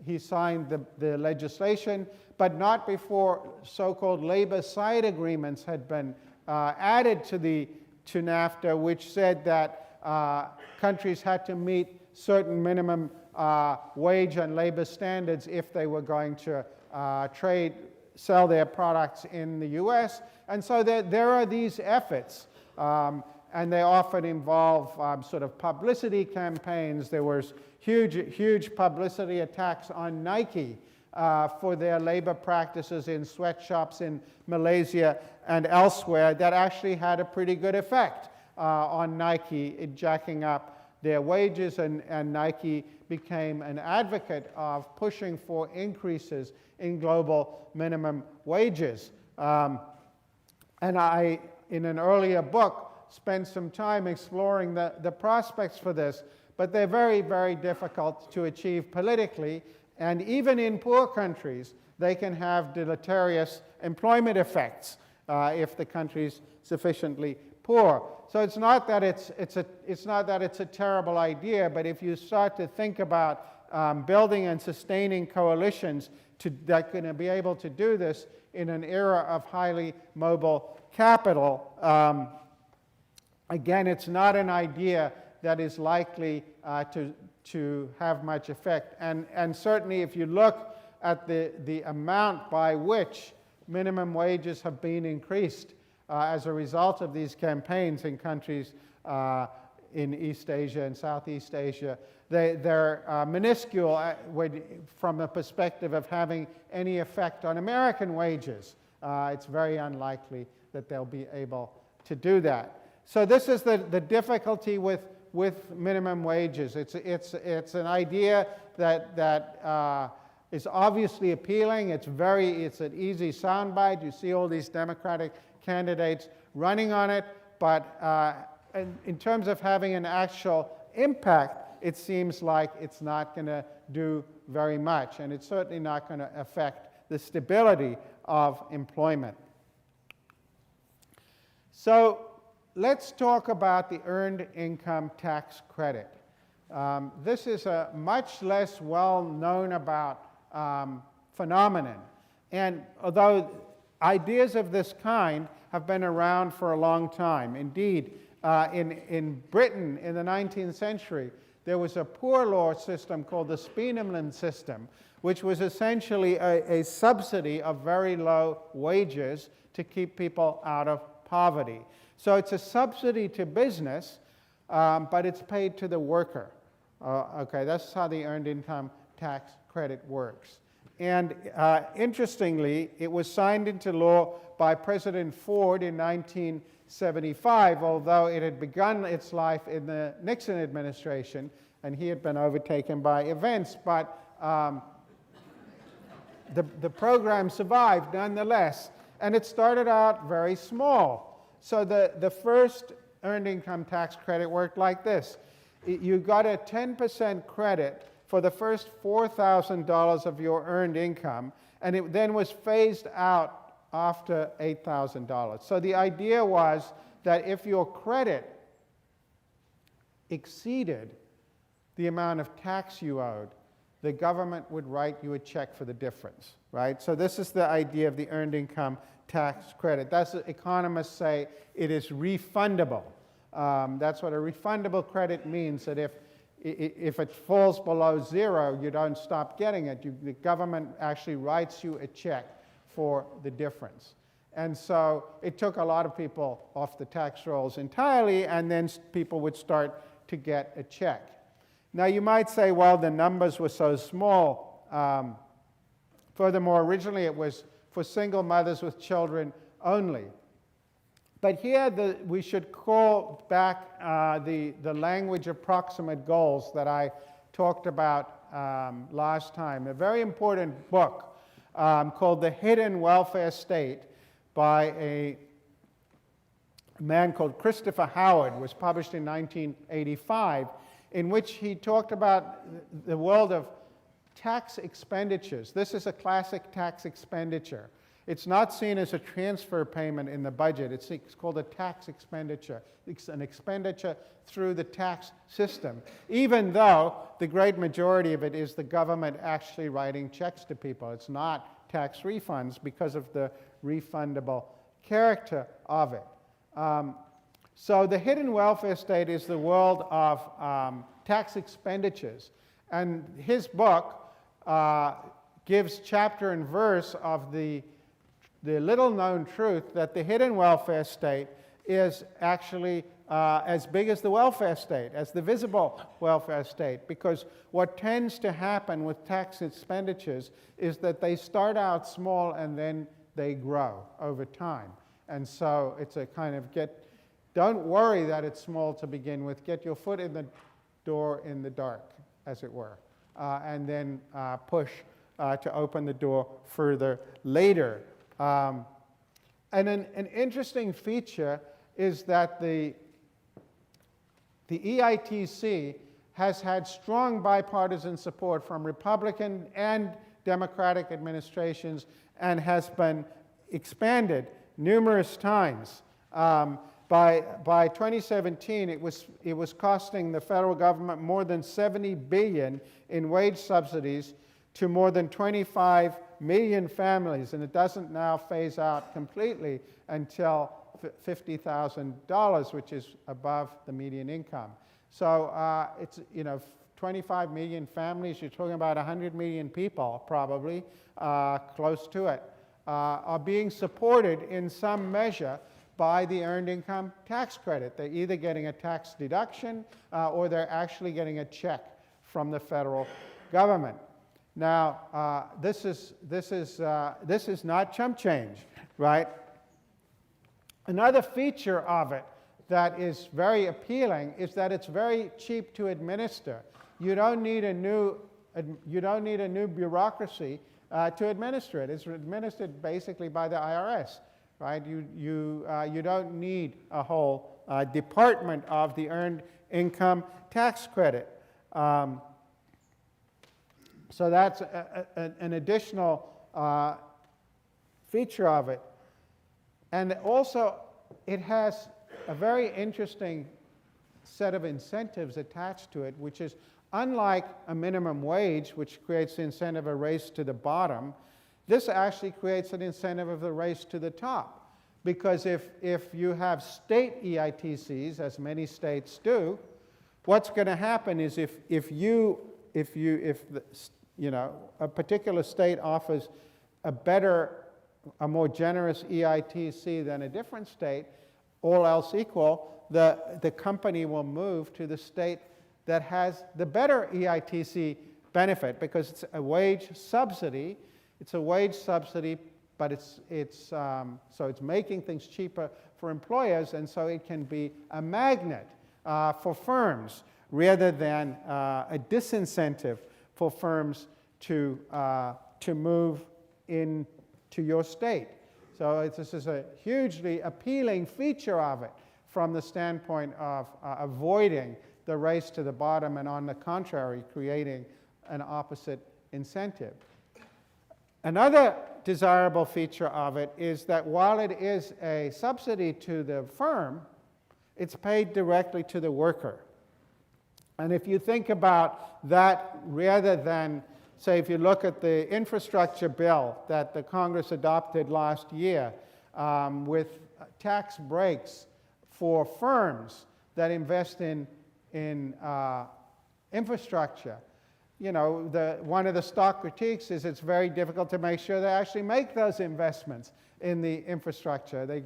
the legislation, but not before so-called labor side agreements had been added to NAFTA, which said that countries had to meet certain minimum wage and labor standards if they were going to sell their products in the US. And so there are these efforts, and they often involve sort of publicity campaigns. There was huge publicity attacks on Nike for their labor practices in sweatshops in Malaysia and elsewhere that actually had a pretty good effect on Nike jacking up their wages, and Nike became an advocate of pushing for increases in global minimum wages. And I, in an earlier book, spent some time exploring the prospects for this, but they're very, very difficult to achieve politically, and even in poor countries, they can have deleterious employment effects if the country's sufficiently poor. So it's not that it's a terrible idea, but if you start to think about building and sustaining coalitions that are going to be able to do this in an era of highly mobile capital, again, it's not an idea that is likely to have much effect. And certainly if you look at the amount by which minimum wages have been increased as a result of these campaigns in countries in East Asia and Southeast Asia, they're minuscule from the perspective of having any effect on American wages. It's very unlikely that they'll be able to do that. So this is the difficulty with minimum wages. It's an idea that is obviously appealing. It's an easy soundbite. You see all these Democratic candidates running on it, but in terms of having an actual impact, it seems like it's not going to do very much, and it's certainly not going to affect the stability of employment. So let's talk about the Earned Income Tax Credit. This is a much less well known about phenomenon, and although ideas of this kind have been around for a long time. Indeed, in Britain in the 19th century, there was a poor law system called the Speenhamland system, which was essentially a subsidy of very low wages to keep people out of poverty. So it's a subsidy to business, but it's paid to the worker. Okay, that's how the Earned Income Tax Credit works. And interestingly, it was signed into law by President Ford in 1975, although it had begun its life in the Nixon administration, and he had been overtaken by events. But the program survived nonetheless, and it started out very small. So the first Earned Income Tax Credit worked like this. You got a 10% credit for the first $4,000 of your earned income, and it then was phased out after $8,000. So the idea was that if your credit exceeded the amount of tax you owed, the government would write you a check for the difference, right? So this is the idea of the Earned Income Tax Credit. That's what economists say it is refundable. That's what a refundable credit means, that if it falls below zero, you don't stop getting it. The government actually writes you a check for the difference. And so it took a lot of people off the tax rolls entirely, and then people would start to get a check. Now you might say, well, the numbers were so small. Furthermore, originally it was for single mothers with children only. But here we should call back the language of proximate goals that I talked about last time. A very important book called The Hidden Welfare State by a man called Christopher Howard, was published in 1985, in which he talked about the world of tax expenditures. This is a classic tax expenditure. It's not seen as a transfer payment in the budget. It's called a tax expenditure. It's an expenditure through the tax system, even though the great majority of it is the government actually writing checks to people. It's not tax refunds because of the refundable character of it. So the hidden welfare state is the world of tax expenditures. And his book gives chapter and verse of the little-known truth that the hidden welfare state is actually as big as the welfare state, as the visible welfare state, because what tends to happen with tax expenditures is that they start out small and then they grow over time. And so it's a kind of don't worry that it's small to begin with, get your foot in the door in the dark, as it were, and then push to open the door further later. And an interesting feature is that the EITC has had strong bipartisan support from Republican and Democratic administrations and has been expanded numerous times. By 2017, it was costing the federal government more than $70 billion in wage subsidies to more than 25 million families, and it doesn't now phase out completely until $50,000, which is above the median income. So it's 25 million families. You're talking about 100 million people, probably close to it, are being supported in some measure by the Earned Income Tax Credit. They're either getting a tax deduction or they're actually getting a check from the federal government. Now, this is not chump change, right? Another feature of it that is very appealing is that it's very cheap to administer. You don't need a new bureaucracy to administer it. It's administered basically by the IRS, right? You don't need a whole department of the Earned Income Tax Credit. So that's an additional feature of it. And also, it has a very interesting set of incentives attached to it, which is unlike a minimum wage, which creates the incentive of a race to the bottom, this actually creates an incentive of the race to the top. Because if you have state EITCs, as many states do, what's going to happen is if a particular state offers a more generous EITC than a different state, all else equal, the company will move to the state that has the better EITC benefit, because it's a wage subsidy. It's a wage subsidy, but it's making things cheaper for employers, and so it can be a magnet for firms rather than a disincentive for firms to move into your state. So this is a hugely appealing feature of it from the standpoint of avoiding the race to the bottom and, on the contrary, creating an opposite incentive. Another desirable feature of it is that while it is a subsidy to the firm, it's paid directly to the worker. And if you think about that, rather than, say, if you look at the infrastructure bill that the Congress adopted last year with tax breaks for firms that invest in infrastructure, one of the stock critiques is it's very difficult to make sure they actually make those investments in the infrastructure. They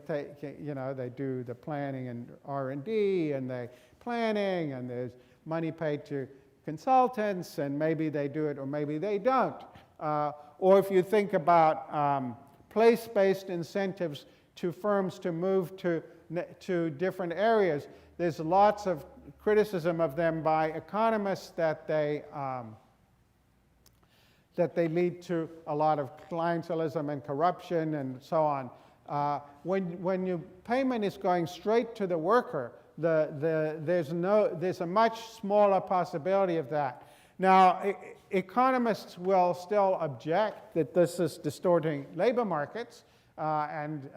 do the planning and R&D, and they planning, and there's money paid to consultants, and maybe they do it or maybe they don't. Or if you think about place-based incentives to firms to move to different areas, there's lots of criticism of them by economists that they lead to a lot of clientelism and corruption and so on. When your payment is going straight to the worker, there's a much smaller possibility of that. Now, economists will still object that this is distorting labor markets, and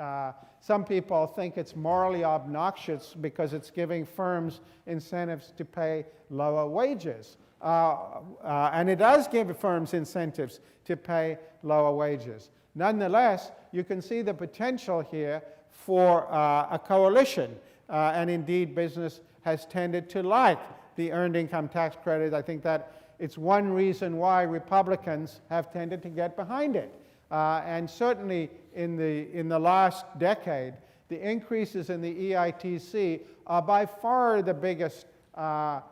some people think it's morally obnoxious because it's giving firms incentives to pay lower wages. And it does give firms incentives to pay lower wages. Nonetheless, you can see the potential here for a coalition. And indeed, business has tended to like the earned income tax credit. I think that it's one reason why Republicans have tended to get behind it. And certainly in the last decade, the increases in the EITC are by far the biggest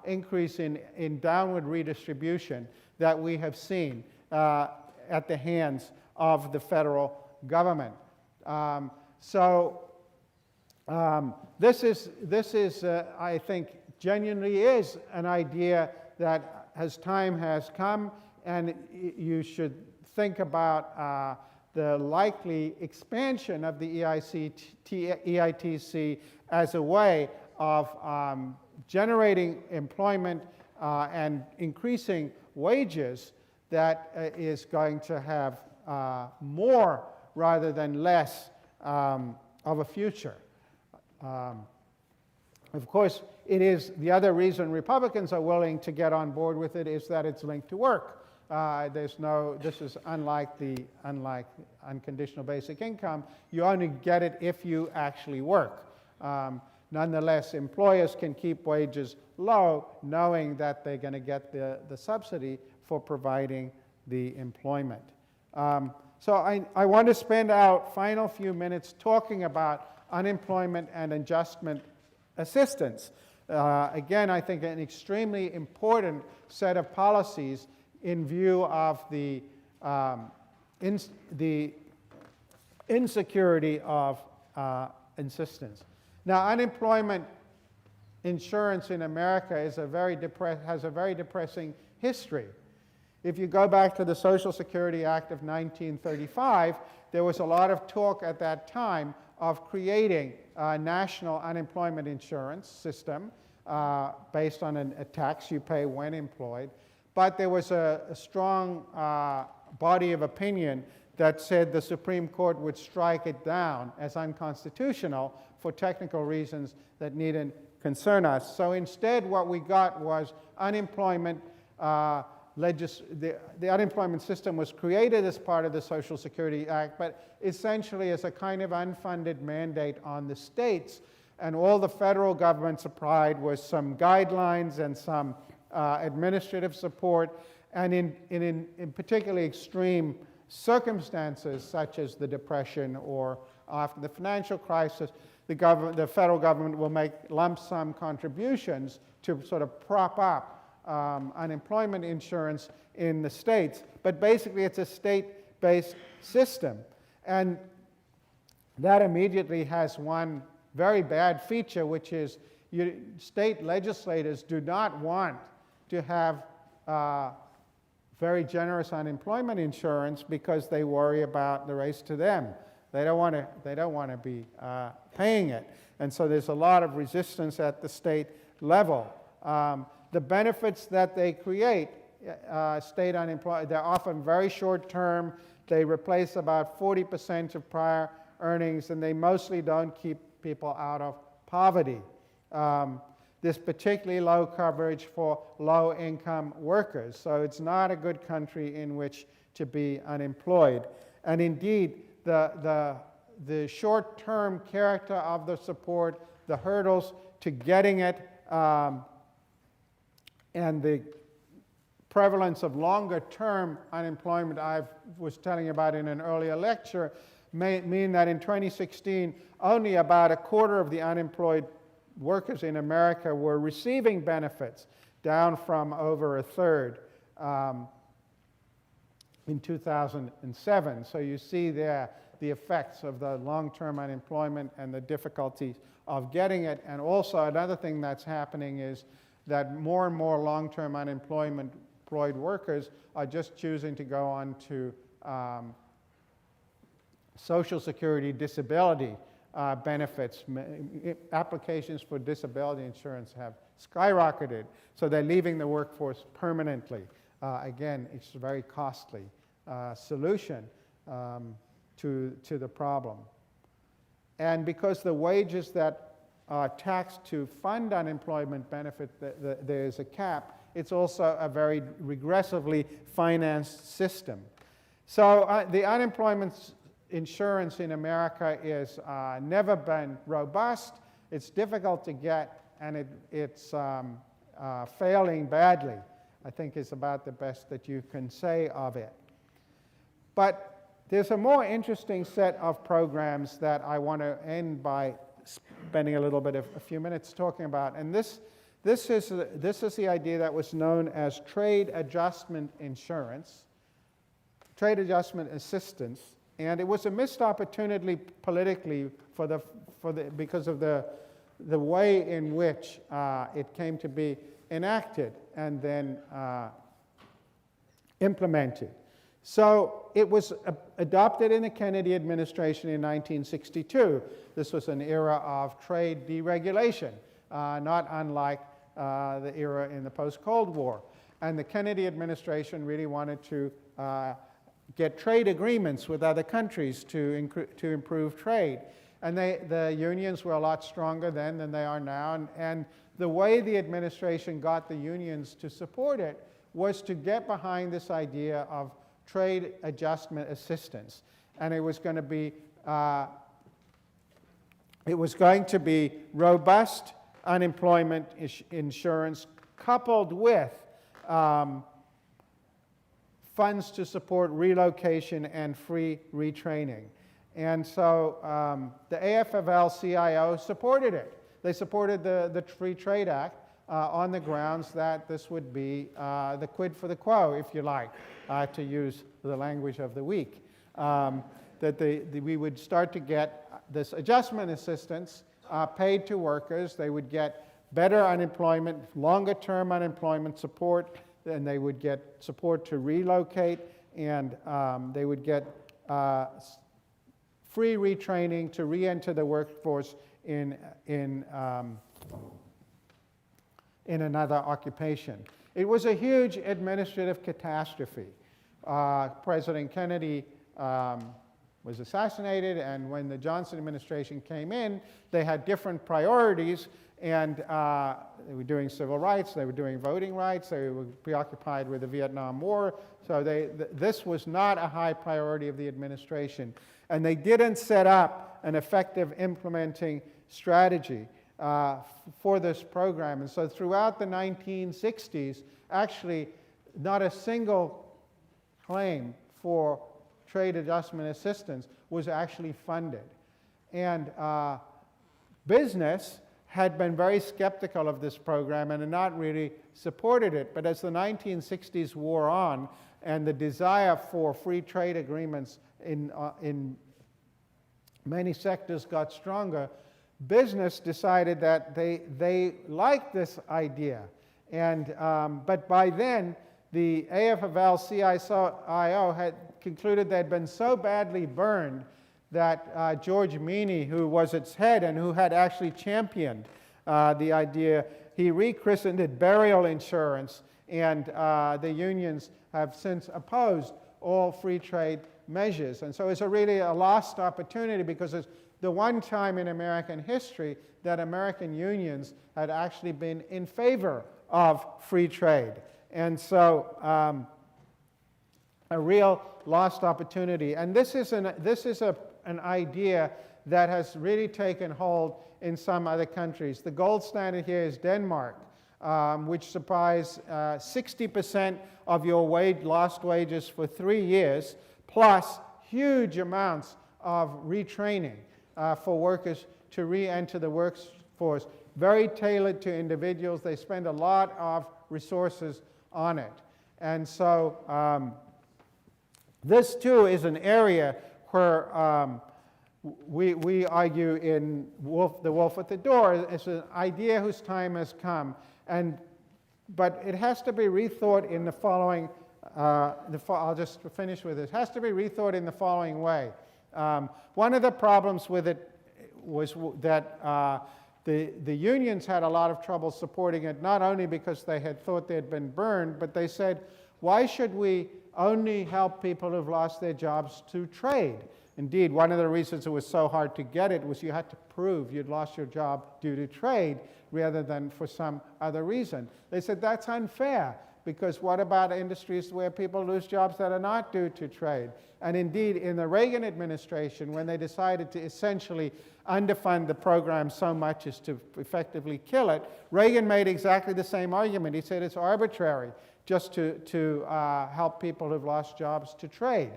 increase in downward redistribution that we have seen at the hands of the federal government. This is I think, genuinely is an idea that as time has come, and you should think about the likely expansion of the EITC as a way of generating employment and increasing wages that is going to have more rather than less of a future. Of course, it is the other reason Republicans are willing to get on board with it is that it's linked to work. This is unlike unconditional basic income. You only get it if you actually work. Nonetheless, employers can keep wages low knowing that they're going to get the subsidy for providing the employment. So I want to spend our final few minutes talking about unemployment and adjustment assistance. Again, I think an extremely important set of policies in view of the insecurity of insistence. Now, unemployment insurance in America is has a very depressing history. If you go back to the Social Security Act of 1935, there was a lot of talk at that time of creating a national unemployment insurance system based on a tax you pay when employed. But there was a strong body of opinion that said the Supreme Court would strike it down as unconstitutional for technical reasons that needn't concern us. So instead, what we got was unemployment. The unemployment system was created as part of the Social Security Act, but essentially as a kind of unfunded mandate on the states. And all the federal government supplied was some guidelines and some administrative support. And in particularly extreme circumstances, such as the Depression or after the financial crisis, the federal government will make lump sum contributions to sort of prop up unemployment insurance in the states. But basically, it's a state-based system. And that immediately has one very bad feature, which is state legislators do not want to have very generous unemployment insurance because they worry about the race to them. They don't want to be paying it. And so there's a lot of resistance at the state level. The benefits that they create, state unemployment, they're often very short term. They replace about 40% of prior earnings, and they mostly don't keep people out of poverty. There's particularly low coverage for low-income workers, so it's not a good country in which to be unemployed. And indeed, the short-term character of the support, the hurdles to getting it, and the prevalence of longer-term unemployment I was telling you about in an earlier lecture may mean that in 2016, only about a quarter of the unemployed workers in America were receiving benefits down from over a third in 2007. So you see there the effects of the long-term unemployment and the difficulties of getting it. And also another thing that's happening is that more and more long-term unemployed workers are just choosing to go on to Social Security disability benefits. Applications for disability insurance have skyrocketed, so they're leaving the workforce permanently. Again, it's a very costly solution to the problem. And because the wages that are taxed to fund unemployment benefit, there's a cap, it's also a very regressively financed system. So the unemployment insurance in America is never been robust, it's difficult to get, and it's failing badly, I think is about the best that you can say of it. But there's a more interesting set of programs that I want to end by spending a few minutes talking about. And this is the idea that was known as trade adjustment insurance, trade adjustment assistance. And it was a missed opportunity politically because of the way in which it came to be enacted and then implemented. So it was adopted in the Kennedy administration in 1962. This was an era of trade deregulation, not unlike the era in the post-Cold War. And the Kennedy administration really wanted to get trade agreements with other countries to improve trade. And the unions were a lot stronger then than they are now. And the way the administration got the unions to support it was to get behind this idea of trade adjustment assistance. And it was going to be robust unemployment insurance coupled with funds to support relocation and free retraining. And so the AFL-CIO supported it. They supported the Free Trade Act on the grounds that this would be the quid for the quo, if you like, to use the language of the week. That we would start to get this adjustment assistance paid to workers. They would get better unemployment, longer-term unemployment support, and they would get support to relocate, and they would get free retraining to re-enter the workforce in another occupation. It was a huge administrative catastrophe. President Kennedy was assassinated, and when the Johnson administration came in, they had different priorities, and they were doing civil rights, they were doing voting rights, they were preoccupied with the Vietnam War, so this was not a high priority of the administration. And they didn't set up an effective implementing strategy for this program. And so throughout the 1960s, actually not a single claim for trade adjustment assistance was actually funded. And business had been very skeptical of this program and had not really supported it. But as the 1960s wore on and the desire for free trade agreements in many sectors got stronger, business decided that they liked this idea. And, but by then, the AFL-CIO had concluded they had been so badly burned that George Meany, who was its head and who had actually championed the idea, he rechristened it burial insurance, and the unions have since opposed all free trade measures. And so it's really a lost opportunity, because it's the one time in American history that American unions had actually been in favor of free trade. And so a real lost opportunity. And this is an idea that has really taken hold in some other countries. The gold standard here is Denmark, which supplies 60% of your lost wages for 3 years, plus huge amounts of retraining for workers to re-enter the workforce, very tailored to individuals. They spend a lot of resources on it. And so this, too, is an area where we argue in The Wolf at the Door. It's an idea whose time has come, but it has to be rethought in the following. I'll just finish with this. It has to be rethought in the following way. One of the problems with it was that the unions had a lot of trouble supporting it, not only because they had thought they had been burned, but they said, why should we only help people who've lost their jobs to trade? Indeed, one of the reasons it was so hard to get it was you had to prove you'd lost your job due to trade rather than for some other reason. They said that's unfair, because what about industries where people lose jobs that are not due to trade? And indeed, in the Reagan administration, when they decided to essentially underfund the program so much as to effectively kill it, Reagan made exactly the same argument. He said it's arbitrary just to help people who've lost jobs to trade.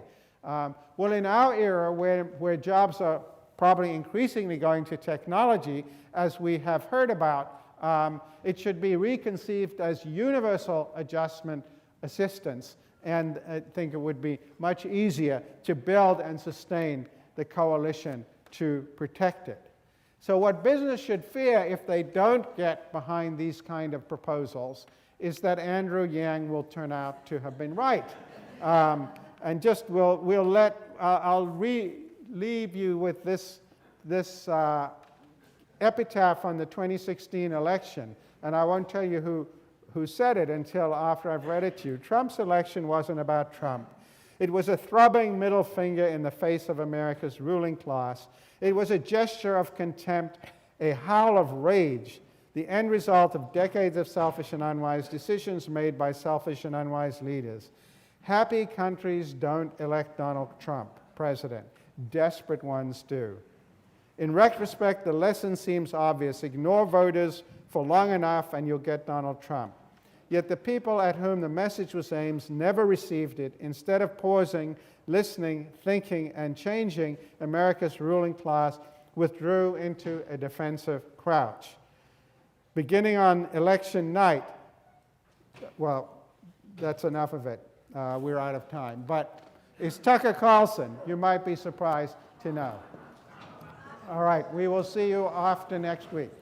Well, in our era, where jobs are probably increasingly going to technology, as we have heard about, it should be reconceived as universal adjustment assistance, and I think it would be much easier to build and sustain the coalition to protect it. So what business should fear if they don't get behind these kind of proposals is that Andrew Yang will turn out to have been right. And just I'll leave you with this epitaph on the 2016 election, and I won't tell you who said it until after I've read it to you. Trump's election wasn't about Trump. It was a throbbing middle finger in the face of America's ruling class. It was a gesture of contempt, a howl of rage, the end result of decades of selfish and unwise decisions made by selfish and unwise leaders. Happy countries don't elect Donald Trump president. Desperate ones do. In retrospect, the lesson seems obvious. Ignore voters for long enough and you'll get Donald Trump. Yet the people at whom the message was aimed never received it. Instead of pausing, listening, thinking, and changing, America's ruling class withdrew into a defensive crouch. Beginning on election night, well, that's enough of it. We're out of time. But it's Tucker Carlson. You might be surprised to know. All right, we will see you after next week.